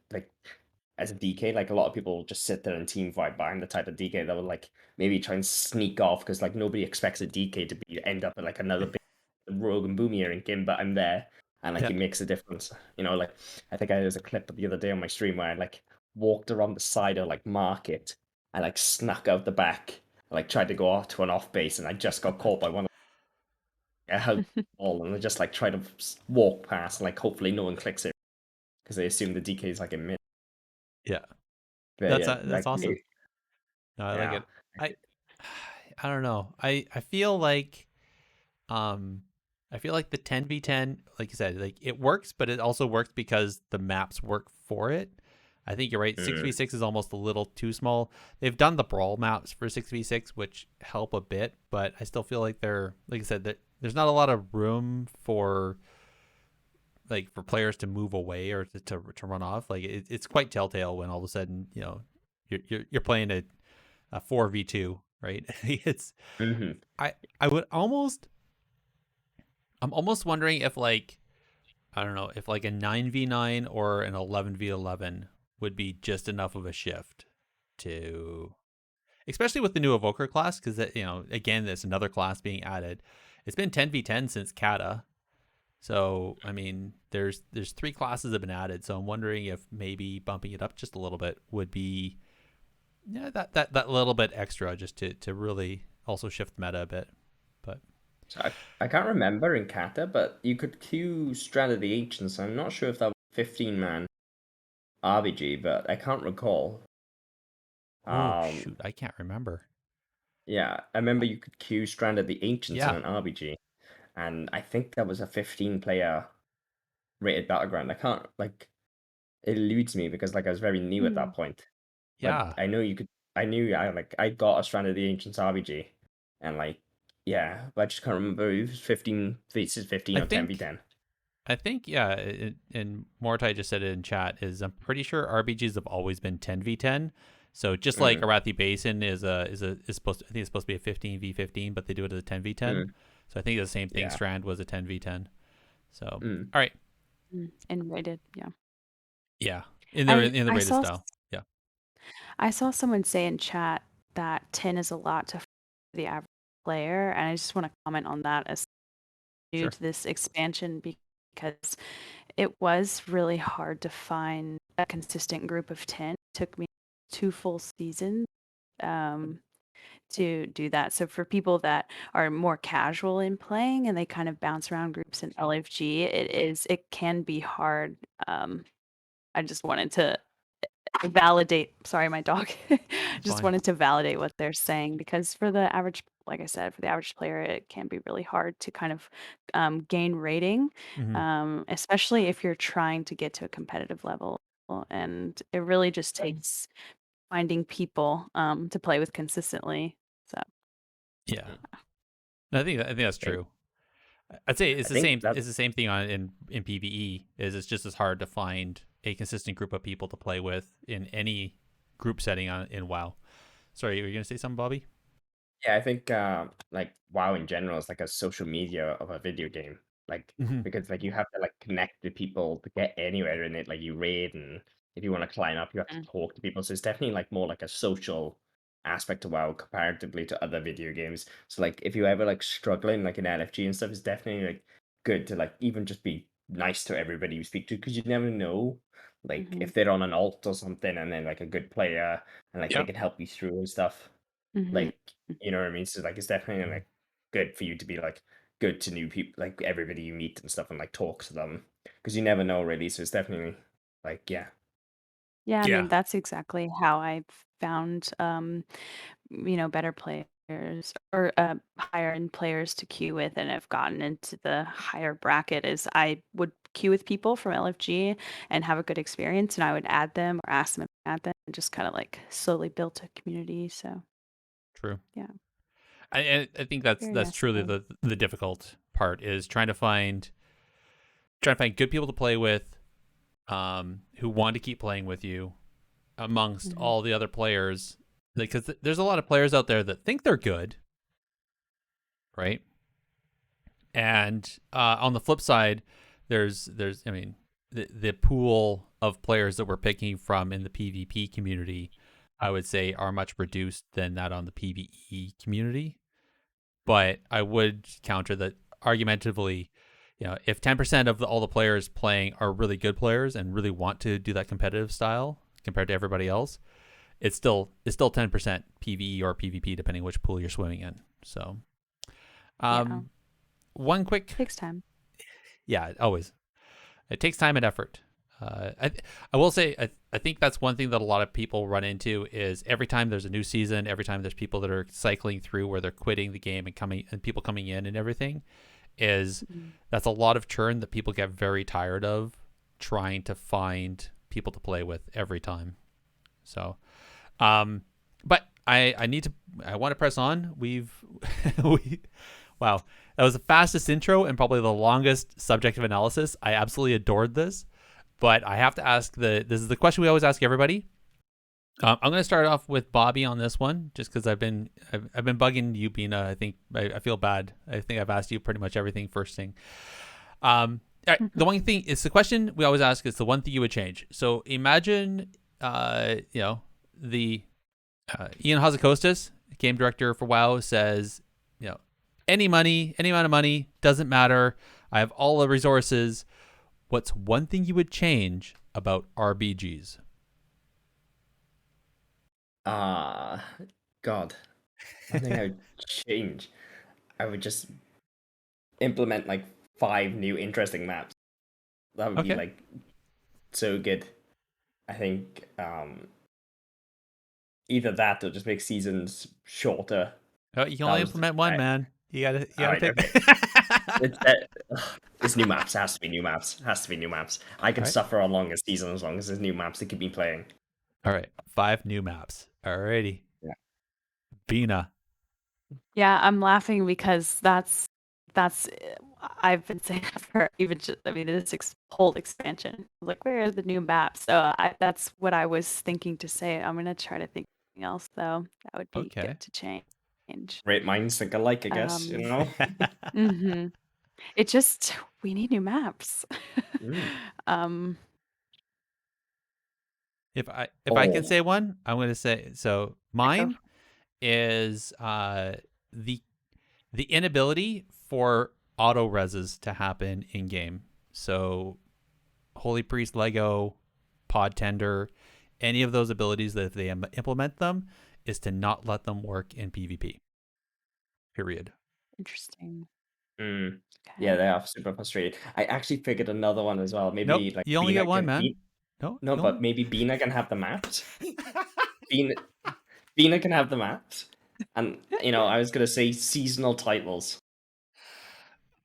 as a DK, like a lot of people just sit there and team fight, but I'm the type of DK that would like maybe try and sneak off because like nobody expects a DK to be end up at like another big Rogue and Boomy ranking, but I'm there and like Yeah. it makes a difference. You know, like I think there's a clip the other day on my stream where I like walked around the side of like market. I like snuck out the back, like tried to go off to an off base, and I just got caught by one. I held the ball and I just like try to walk past, and like hopefully no one clicks it because they assume the DK is like in mid. Yeah. But yeah, That's like awesome. No, I like yeah, it. I I don't know. I feel like um I feel like the 10v10, like you said, like it works, but it also works because the maps work for it. I think you're right. 6v6 is almost a little too small. They've done the brawl maps for 6v6, which help a bit, but I still feel like they're, like I said, that there's not a lot of room for like for players to move away or to run off. Like it's quite telltale when all of a sudden, you know, you're playing a 4v2, right? It's Mhm. I would almost, I'm almost wondering if like, I don't know, if like a 9v9 or an 11v11 would be just enough of a shift to, especially with the new evoker class, because you know, again, there's another class being added. It's been 10v10 since kata, so I mean, there's 3 classes that have been added. So I'm wondering if maybe bumping it up just a little bit would be, yeah, that little bit extra just to really also shift meta a bit. But So I can't remember in Kata, but you could queue Strand of the Ancients. I'm not sure if that was 15-man RBG, but I can't recall. oh Um, shoot, I can't remember. yeah, I remember you could queue Strand of the Ancients in Yeah, an RBG, and I think that was a 15-player rated battleground. I can't like it eludes me because like I was very new at that point. But yeah. I know you could. I knew I got a Strand of the Ancients RBG, and like yeah, but I just can't remember. It was 15 versus 15 I or 10v10. think I think yeah, and Mortai just said it in chat, is I'm pretty sure RBGs have always been 10v10. So just like Mm, Arathi Basin is supposed to, I think it's supposed to be a 15v15, but they do it as a 10v10. mm, So I think the same thing. yeah. Strand was a 10v10. So Mm. all right, And rated, yeah. yeah, I in the I rated saw style, yeah, I saw someone say in chat that 10 is a lot to the average player, and I just want to comment on that as new sure, to this expansion because it was really hard to find a consistent group of 10. It took me 2 full seasons to do that. So for people that are more casual in playing and they kind of bounce around groups in LFG, it can be hard. I just wanted to validate, sorry, my dog. it's Just fine. wanted to validate what they're saying because for the average, like I said, for the average player, it can be really hard to kind of gain rating, Hmm. especially if you're trying to get to a competitive level. And it really just takes finding people to play with consistently. So, Yeah, Mm. I think that's And true. I'd say I think that it's the same thing on in PvE. Is it's just as hard to find a consistent group of people to play with in any group setting on in WoW. Sorry, were you gonna say something, Bobby? yeah, I think like WoW in general is like a social media of a video game. Like Hmm. because like you have to like connect with people to get anywhere in it. Like you raid and if you want to climb up, you have to mm, talk to people. So it's definitely like more like a social aspect to WoW comparatively to other video games. So like if you ever like struggling like in LFG and stuff, it's definitely like good to like even just be nice to everybody you speak to because you never know like mhm, if they're on an alt or something and then like a good player and like they Yeah. can help you through and stuff. mhm, Like, you know what I mean? So like it's definitely like good for you to be like good to new people, like everybody you meet and stuff, and like talk to them because you never know really. So it's definitely like yeah, Yeah, I Yeah. mean, that's exactly how I found, better players or higher end players to queue with and have gotten into the higher bracket is I would queue with people from LFG and have a good experience, and I would add them or ask them to add them and just kind of like slowly built a community. So True. yeah, I think very that's truly necessary. the difficult part is trying to find good people to play with, who want to keep playing with you amongst Hmm. all the other players, because there's a lot of players out there that think they're good, right? And on the flip side, there's I mean, the pool of players that we're picking from in the PvP community, I would say, are much reduced than that on the PvE community. But I would counter that argumentatively, if 10% of all the players playing are really good players and really want to do that competitive style compared to everybody else, it's still 10% PvE or PvP depending which pool you're swimming in. So, one quick Takes time. Yeah, always. It takes time and effort. I will say I think that's one thing that a lot of people run into is every time there's a new season, every time there's people that are cycling through where they're quitting the game and people coming in and everything, that's a lot of churn that people get very tired of trying to find people to play with every time. So, but I want to press on. Wow, that was the fastest intro and probably the longest subjective analysis. I absolutely adored this. But I have to ask this is the question we always ask everybody. I'm going to start off with Bobby on this one, just because I've been bugging you, Bina. I think I feel bad. I think I've asked you pretty much everything first thing. The one thing is the question we always ask is the one thing you would change. So imagine, the Ian Hazakostas, game director for WoW, says, any amount of money doesn't matter. I have all the resources. What's one thing you would change about RBGs? God. One thing I would change. I would just implement like 5 new interesting maps. That would be like so good. I think either that or just make seasons shorter. Oh, you can only implement one, man. You gotta pick. Okay. It's new maps. It has to be new maps. I can suffer a longer season as long as there's new maps to keep me playing. All right, 5 new maps. Alrighty. Yeah. Bina. Yeah, I'm laughing because that's I've been saying that for even just, this whole expansion. Like, where are the new maps? So that's what I was thinking to say. I'm gonna try to think of something else though. That would be good to change. Great minds think alike, I guess. Mm-hmm. It just we need new maps. If I can say one, I'm going to say so. Mine is the inability for auto reses to happen in game. So Holy Priest, Lego, Pod Tender, any of those abilities that if they implement them, is to not let them work in PvP. Period. Interesting. Okay. Yeah, they are super frustrated. I actually figured another one as well. Maybe like you only get one, man. No, but maybe Bina can have the maps. Bina can have the maps. And, I was going to say seasonal titles.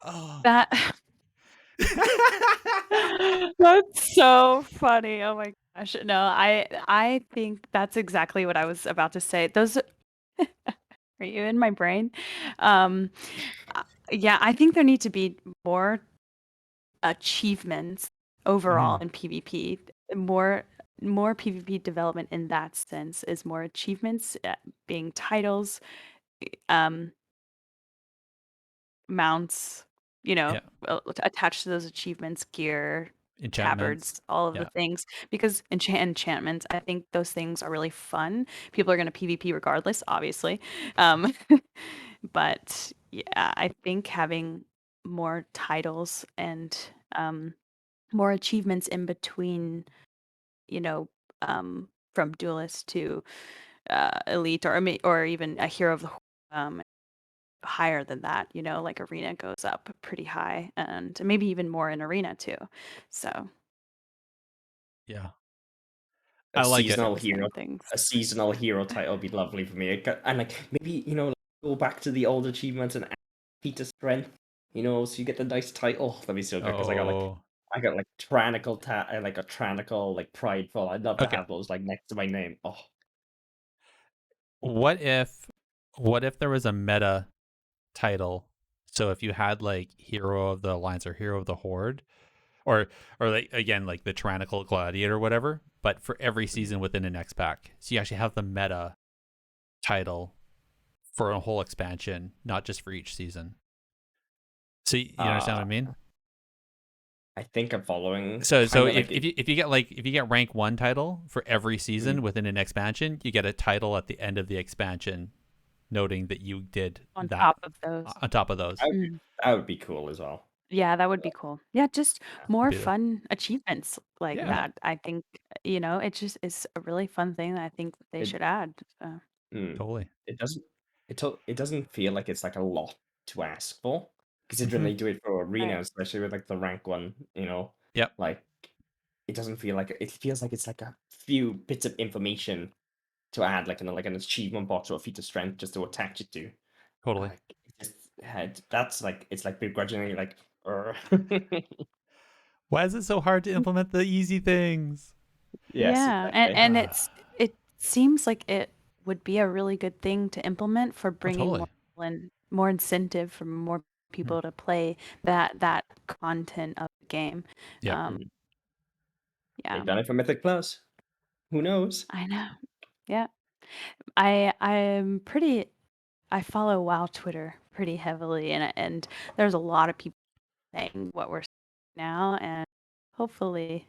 Oh. That's so funny. Oh my gosh. No, I think that's exactly what I was about to say. Those are you in my brain? Yeah, I think there need to be more achievements overall in PvP. More PvP development in that sense is more achievements, being titles, mounts, attached to those achievements, gear, tabards, all of the things. Because enchantments, I think those things are really fun. People are going to PvP regardless, obviously. But yeah, I think having more titles and more achievements in between, from duelist to elite or even a hero of the higher than that, like arena goes up pretty high and maybe even more in arena too. So yeah, I like seasonal hero. A seasonal hero title would be lovely for me. And maybe go back to the old achievements and Peter strength. So you get the nice title. That'd be so good because I got like Tranical like a Tranical like prideful. I'd love to have those like next to my name. Oh. What if there was a meta title? So if you had like Hero of the Alliance or Hero of the Horde, or like again like the Tyrannical Gladiator or whatever, but for every season within an X pack, so you actually have the meta title for a whole expansion, not just for each season. So you understand what I mean? I think I'm following. So kinda if you get rank 1 title for every season within an expansion, you get a title at the end of the expansion, noting that you did On that top of those. on top of those. that would be cool as well. Yeah, that would be cool. Yeah, just more be the- fun achievements like Yeah. that. I think, it just is a really fun thing that I think they It- should add. Totally. It doesn't. It doesn't feel like it's like a lot to ask for, considering they do it for arena, Right. especially with like the rank one. Yep. Like it doesn't feel like it feels like it's like a few bits of information to add, like an achievement box or a feat of strength just to attach it to. Totally. Like it just that's like it's like begrudgingly like. Why is it so hard to implement the easy things? Yes, Yeah, exactly. and it seems like it would be a really good thing to implement for bringing totally. more incentive for more people to play that content of the game. Yep. Yeah, They've done it for Mythic Plus. Who knows? I know. Yeah, I follow WoW Twitter pretty heavily, and there's a lot of people saying what we're saying now, and hopefully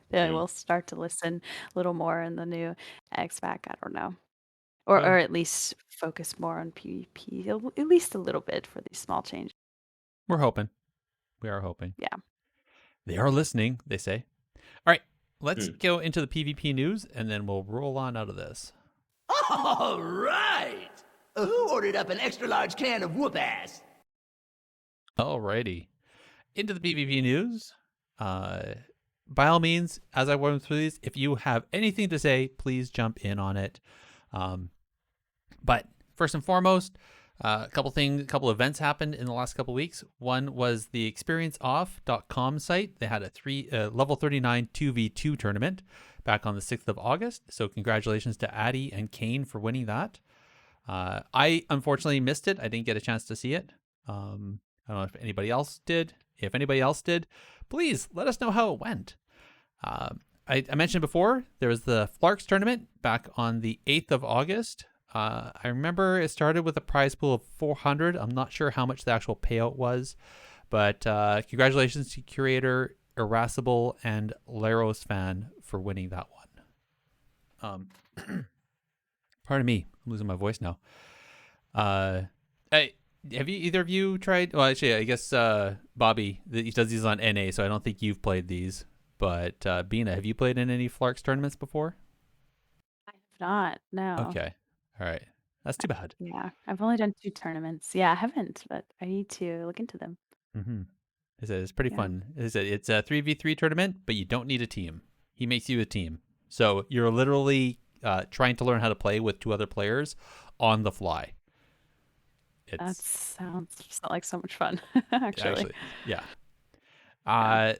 they will start to listen a little more in the new XPAC. I don't know. Or at least focus more on PvP, at least a little bit for these small changes. We're hoping. We are hoping. Yeah. They are listening, they say. All right, let's go into the PvP news, and then we'll roll on out of this. All right. Who ordered up an extra large can of whoop ass? Alrighty. Into the PvP news. By all means, as I went through these, if you have anything to say, please jump in on it. But first and foremost, a couple events happened in the last couple weeks. One was the experienceoff.com site. They had a level 39 2v2 tournament back on the 6th of August. So congratulations to Addy and Kane for winning that. I unfortunately missed it. I didn't get a chance to see it. I don't know if anybody else did. If anybody else did, please let us know how it went. I mentioned before, there was the Flarks tournament back on the 8th of August. I remember it started with a prize pool of 400. I'm not sure how much the actual payout was, but congratulations to Curator, Irascible, and Laros Fan for winning that one. Pardon me, I'm losing my voice now. Have either of you tried? Well, actually, I guess Bobby, he does these on NA, so I don't think you've played these. But Bina, have you played in any Flarks tournaments before? I have not, no. Okay. All right. That's too bad. Yeah, I've only done 2 tournaments. Yeah, I haven't, but I need to look into them. Mm-hmm. It's pretty Yeah. fun. It's a 3v3 tournament, but you don't need a team. He makes you a team. So you're literally trying to learn how to play with 2 other players on the fly. That sounds like so much fun, actually. Yeah.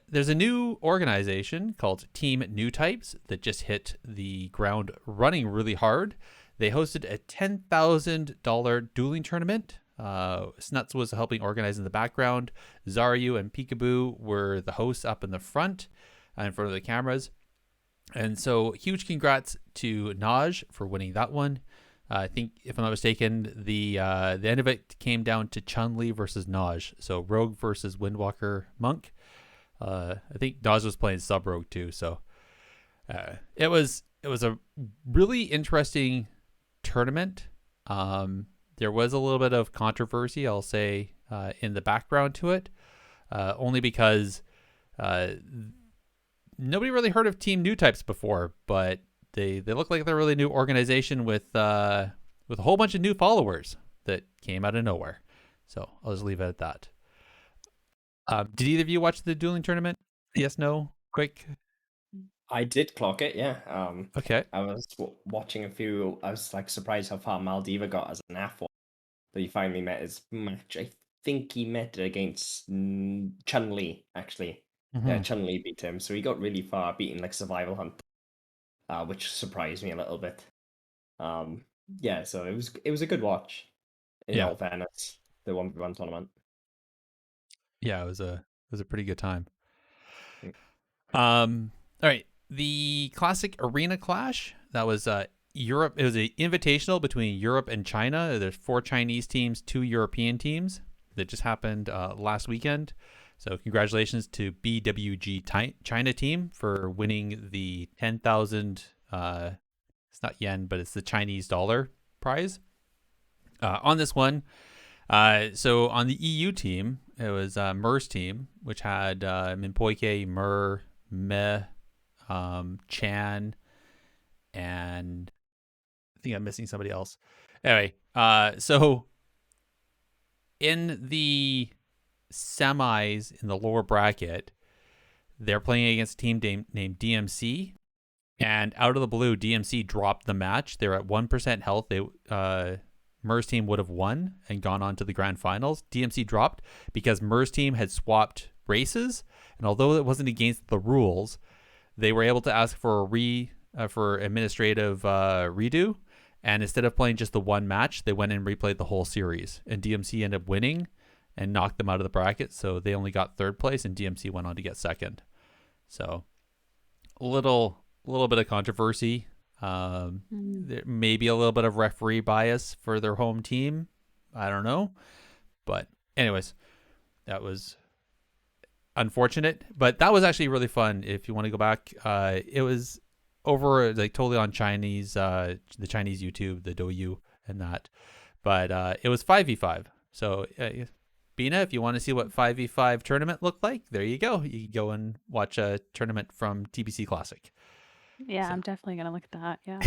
There's a new organization called Team New Types that just hit the ground running really hard. They hosted a $10,000 dueling tournament. Snuts was helping organize in the background. Zaryu and Peekaboo were the hosts up in the front, in front of the cameras. And so huge congrats to Naj for winning that one. I think, if I'm not mistaken, the end of it came down to Chun-Li versus Naj. So Rogue versus Windwalker Monk. I think Naj was playing Sub Rogue too. So it was a really interesting tournament. There was a little bit of controversy, I'll say, in the background to it, only because nobody really heard of Team New Types before, but they look like they're a really new organization with a whole bunch of new followers that came out of nowhere. So I'll just leave it at that. Did either of you watch the dueling tournament? Yes, no, quick. I did clock it, yeah. Okay. I was watching a few. I was like surprised how far Maldiva got as an F1. That he finally met his match. I think he met it against Chun-Li, actually. Mm-hmm. Yeah, Chun-Li beat him, so he got really far, beating like Survival Hunt, which surprised me a little bit. Yeah, so it was a good watch. In all fairness, the 1v1 tournament. Yeah, it was a pretty good time. All right, the classic arena clash, that was Europe. It was an invitational between Europe and China. There's 4 Chinese teams, 2 European teams that just happened last weekend. So congratulations to BWG China team for winning the 10,000. It's not yen, but it's the Chinese dollar prize. On this one, so on the EU team, it was Mer's team, which had Minpoike, Mer, Meh, Chan, and I think I'm missing somebody else. Anyway, so in the semis in the lower bracket, they're playing against a team named DMC, and out of the blue, DMC dropped the match. They're at 1% health. Mer's team would have won and gone on to the grand finals. DMC dropped because Mer's team had swapped races, and although it wasn't against the rules, they were able to ask for for administrative redo, and instead of playing just the one match, they went and replayed the whole series, and DMC ended up winning and knocked them out of the bracket, so they only got third place, and DMC went on to get second. So a little bit of controversy. There may be a little bit of referee bias for their home team. I don't know. But anyways, that was unfortunate. But that was actually really fun. If you want to go back, it was over like totally on Chinese, the Chinese YouTube, the Douyu and that. But it was 5v5. So Bina, if you want to see what 5v5 tournament looked like, there you go. You can go and watch a tournament from TBC Classic. Yeah, so. I'm definitely gonna look at that. Yeah.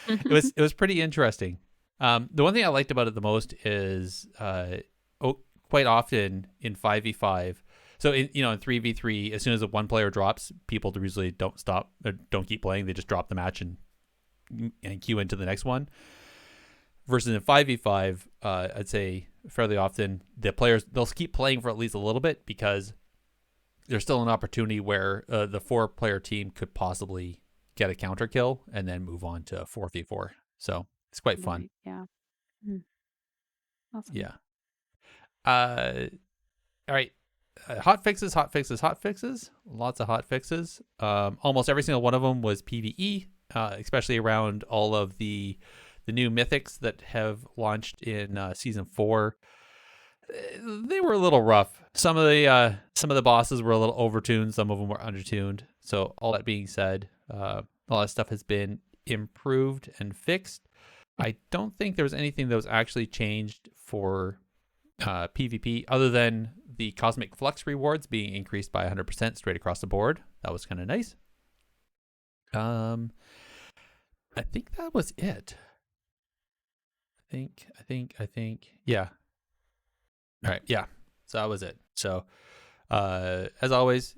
It was pretty interesting. The one thing I liked about it the most is quite often in 5v5. So in 3v3, as soon as one player drops, people usually don't stop or don't keep playing. They just drop the match and queue into the next one. Versus in 5v5, I'd say fairly often the players, they'll keep playing for at least a little bit because there's still an opportunity where the 4-player team could possibly get a counter kill and then move on to 4v4. So it's quite fun. Yeah. Awesome. Yeah. All right. Hot fixes. Lots of hot fixes. Almost every single one of them was PvE, especially around all of the new mythics that have launched in season 4. They were a little rough. Some of the bosses were a little overtuned. Some of them were undertuned. So all that being said, a lot of stuff has been improved and fixed. I don't think there was anything that was actually changed for PvP other than the Cosmic Flux rewards being increased by 100% straight across the board. That was kind of nice. I think that was it. I think. Yeah. All right. Yeah. So that was it. So, as always,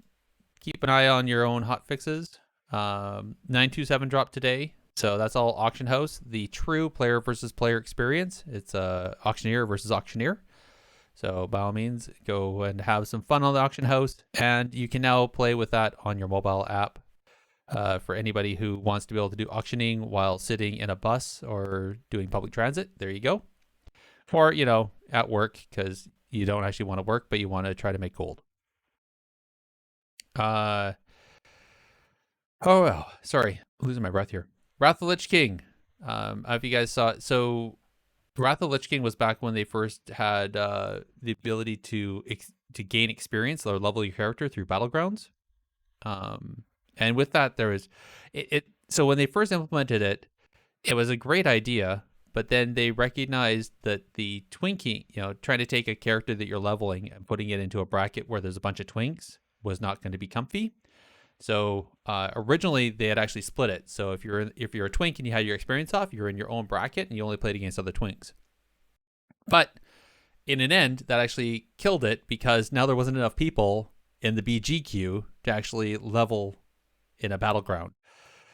keep an eye on your own hot fixes. 927 dropped today. So that's all Auction House, the true player versus player experience. It's auctioneer versus auctioneer. So by all means, go and have some fun on the Auction House. And you can now play with that on your mobile app. For anybody who wants to be able to do auctioning while sitting in a bus or doing public transit, there you go. Or, at work because you don't actually want to work, but you want to try to make gold. Oh, well, sorry, I'm losing my breath here. Wrath of the Lich King. If you guys saw it, so Wrath of the Lich King was back when they first had the ability to gain experience or level your character through Battlegrounds. And with that, there was so when they first implemented it, it was a great idea, but then they recognized that the twinking, trying to take a character that you're leveling and putting it into a bracket where there's a bunch of twinks was not going to be comfy. So originally they had actually split it. So if you're a twink and you had your experience off, you're in your own bracket and you only played against other twinks. But in an end, that actually killed it because now there wasn't enough people in the BG queue to actually level in a battleground.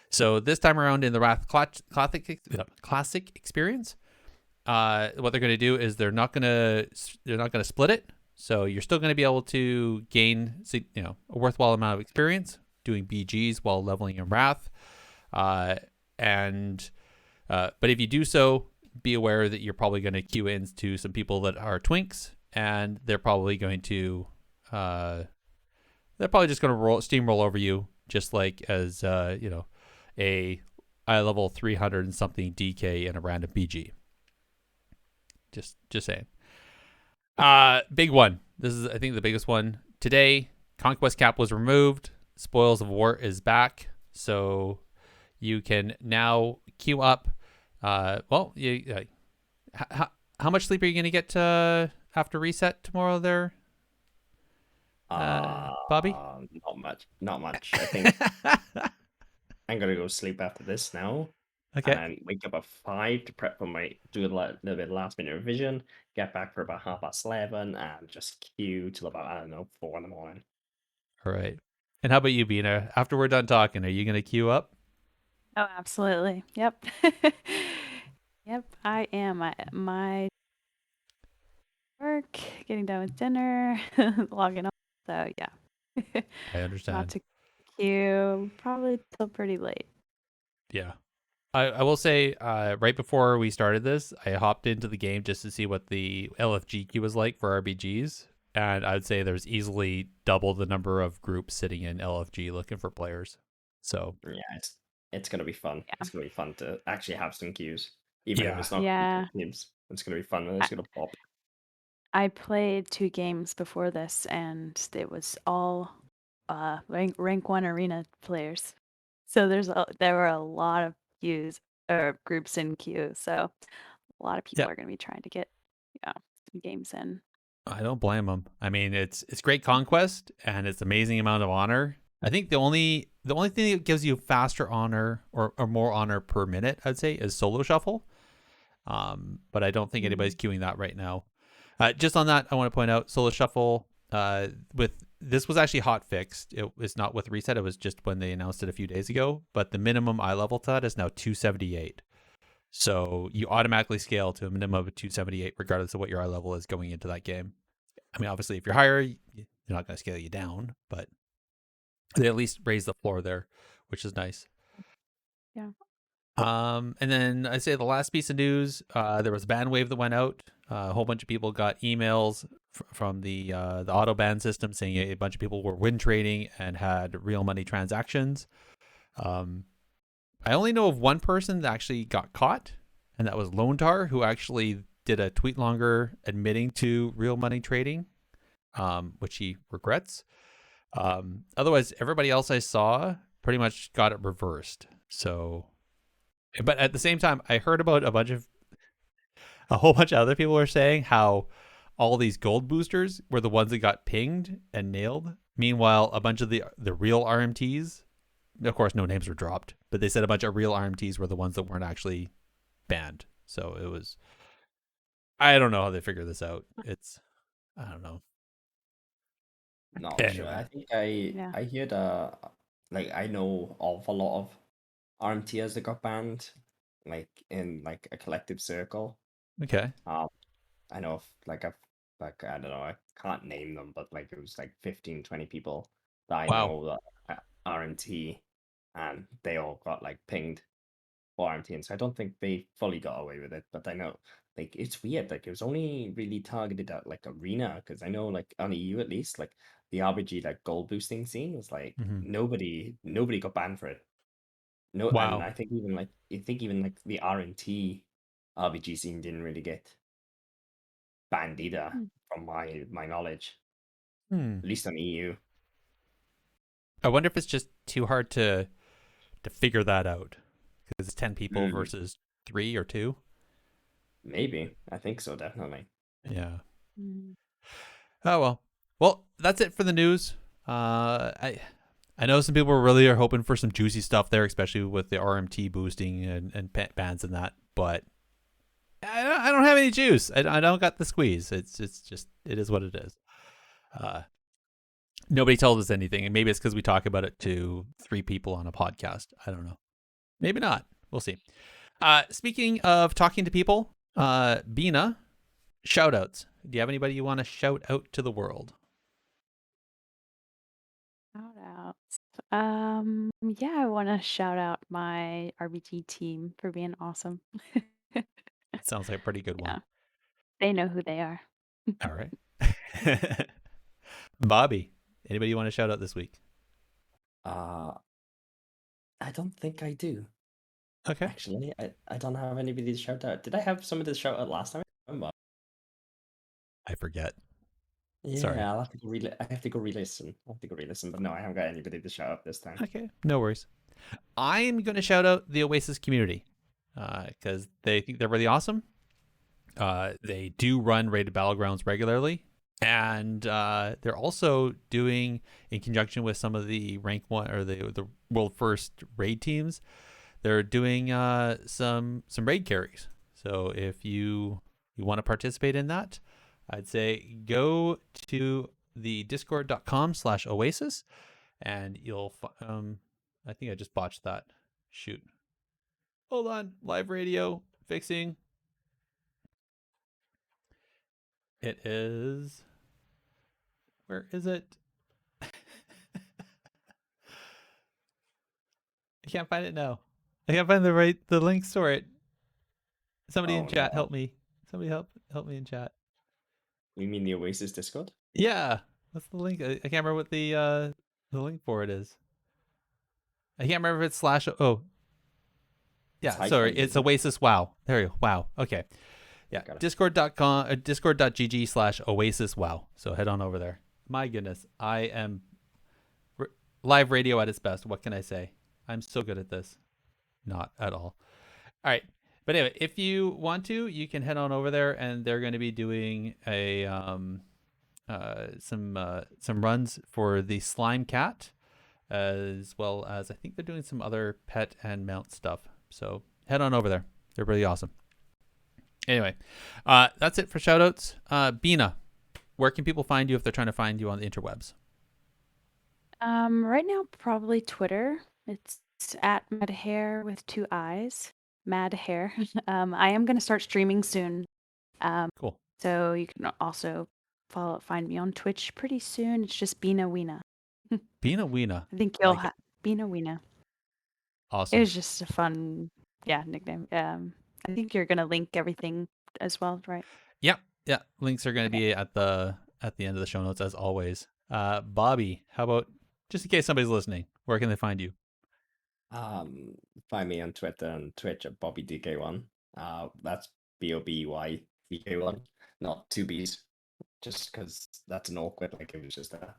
So this time around in the Wrath Classic experience, what they're going to do is they're not going to split it. So you're still going to be able to gain a worthwhile amount of experience doing BGs while leveling in Wrath. But if you do so, be aware that you're probably going to queue into some people that are twinks, and they're probably going to just going to steamroll over you. Just like as, a eye level 300 and something DK in a random BG. Just saying. Big one. This is, I think, the biggest one today. Conquest cap was removed. Spoils of War is back, so you can now queue up. Well, how much sleep are you going to get after reset tomorrow there, Bobby? Not much. Not much. I think I'm gonna go sleep after this now. Okay. And wake up at 5 to prep for do a little bit of last minute revision, get back for about 11:30, and just queue till about, I don't know, 4 in the morning. All right. And how about you, Bina? After we're done talking, are you going to queue up? Oh, absolutely. Yep. Yep, I am. My work, getting done with dinner, logging off. So yeah. I Not understand. to queue probably till pretty late. Yeah. I will say, right before we started this, I hopped into the game just to see what the LFG queue was like for RBGs. And I'd say there's easily double the number of groups sitting in LFG looking for players. So, Yeah, it's gonna be fun. Yeah. It's gonna be fun to actually have some queues, even if yeah. it's not Yeah. teams. It's gonna be fun and I, it's gonna pop. I played 2 games before this, and it was all rank 1 arena players. So there were a lot of queues or groups in queue. So a lot of people Yeah. are going to be trying to get some games in. I don't blame them. I mean, it's great conquest and it's amazing amount of honor. I think the only thing that gives you faster honor or more honor per minute, I'd say, is solo shuffle. But I don't think anybody's queuing that right now. Just on that, I want to point out solo shuffle. With this was actually hot fixed. It was not with reset. It was just when they announced it a few days ago. But the minimum eye level to that is now 278. So you automatically scale to a minimum of 278, regardless of what your eye level is going into that game. I mean, obviously, if you're higher, you're not going to scale you down, but they at least raise the floor there, which is nice. Yeah. And then I say the last piece of news, there was a ban wave that went out. A whole bunch of people got emails from the auto ban system saying a bunch of people were win trading and had real money transactions. I only know of one person that actually got caught, and that was Lontar, who actually did a tweet longer admitting to real money trading, which he regrets. Otherwise, everybody else I saw pretty much got it reversed. So, but at the same time, I heard about a whole bunch of other people were saying how all these gold boosters were the ones that got pinged and nailed. Meanwhile, a bunch of the real RMTs, of course, no names were dropped, but they said a bunch of real RMTs were the ones that weren't actually banned. So it was, I don't know how they figure this out. I don't know. Not sure. Anyway. I think I heard I know of a lot of RMTs that got banned, like in like a collective circle. Okay. I know of I don't know, I can't name them, but like it was like 15, 20 people that I Wow. know that RMT, and they all got like pinged for RMT, and so I don't think they fully got away with it, but I know like it's weird, like it was only really targeted at like arena, because I know like on EU at least, like the RBG like gold boosting scene was like Mm-hmm. nobody got banned for it. No, and Wow. I think even like the RNT RBG scene didn't really get banned either, from my knowledge, at least on EU. I wonder if it's just too hard to figure that out because it's 10 people versus 3 or 2. Maybe. I think so, definitely. Yeah. Mm. Oh well, that's it for the news. I know some people really are hoping for some juicy stuff there, especially with the RMT boosting and bans and that, but I don't have any juice. I don't got the squeeze. It's just, it is what it is. Nobody tells us anything, and maybe it's because we talk about it to 3 people on a podcast. I don't know. Maybe not. We'll see. Speaking of talking to people, Bina, shout outs. Do you have anybody you want to shout out to the world? Shout outs. Yeah, I want to shout out my RBG team for being awesome. That sounds like a pretty good one. Yeah, they know who they are. All right. Bobby, anybody you want to shout out this week? I don't think I do. Okay. Actually, I don't have anybody to shout out. Did I have somebody to shout out last time? I don't remember. I forget. Yeah, Sorry. I'll have to go I have to go re-listen. But no, I haven't got anybody to shout out this time. Okay, no worries. I'm going to shout out the Oasis community because they think they're really awesome. They do run Rated Battlegrounds regularly, and they're also doing, in conjunction with some of the rank 1 or the world first raid teams, they're doing some raid carries. So if you want to participate in that, I'd say go to the discord.com/oasis and you'll I think I just botched that. Shoot. Hold on. Live radio fixing. It is. Where is it? I can't find it now. I can't find the links for it. Somebody in chat, help me. Somebody help me in chat. You mean the Oasis Discord? Yeah. What's the link? I can't remember what the link for it is. I can't remember if it's slash. Oh. Yeah, sorry. It's Oasis WoW. There you go. WoW. Okay. Yeah. Discord.com, discord.gg/Oasis WoW. So head on over there. My goodness. I am live radio at its best. What can I say? I'm so good at this. Not at all. All right. But anyway, if you want to, you can head on over there, and they're going to be doing a some runs for the Slime Cat, as well as I think they're doing some other pet and mount stuff. So head on over there. They're really awesome. Anyway, that's it for shoutouts. Bina, where can people find you if they're trying to find you on the interwebs? Right now, probably Twitter. It's at Mad Hair with 2 eyes. Mad Hair. I am going to start streaming soon. Cool. So you can also find me on Twitch pretty soon. It's just Bina Weena. Bina Weena. I think you'll have Bina Weena. Awesome. It was just a fun, nickname. I think you're gonna link everything as well, right? Yeah. Links are gonna be at the end of the show notes as always. Bobby, how about, just in case somebody's listening, where can they find you? Find me on Twitter and Twitch at BobyDK1. That's BOBYDK1, not 2 B's. Just because that's an awkward, like, it was just a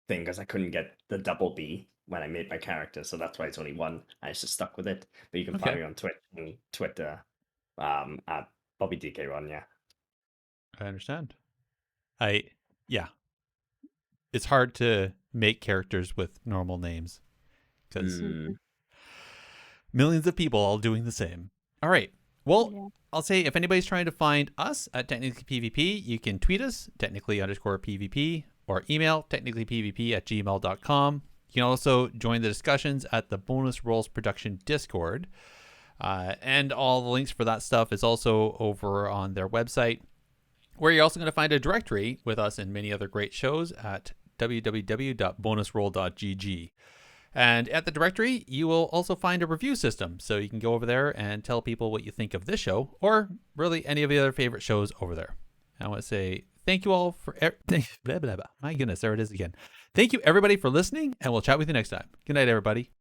thing because I couldn't get the double B when I made my character, so that's why it's only 1. I just stuck with it. But you can find me on Twitch and Twitter at BobyDK1. Yeah, I understand. It's hard to make characters with normal names because millions of people all doing the same. All right. Well, I'll say if anybody's trying to find us at Technically PvP, you can tweet us, technically_PvP, or email technicallypvp@gmail.com. You can also join the discussions at the Bonus Rolls Production Discord. And all the links for that stuff is also over on their website, where you're also going to find a directory with us and many other great shows at www.bonusroll.gg. And at the directory, you will also find a review system. So you can go over there and tell people what you think of this show, or really any of the other favorite shows over there. I want to say thank you all for... My goodness, there it is again. Thank you, everybody, for listening, and we'll chat with you next time. Good night, everybody.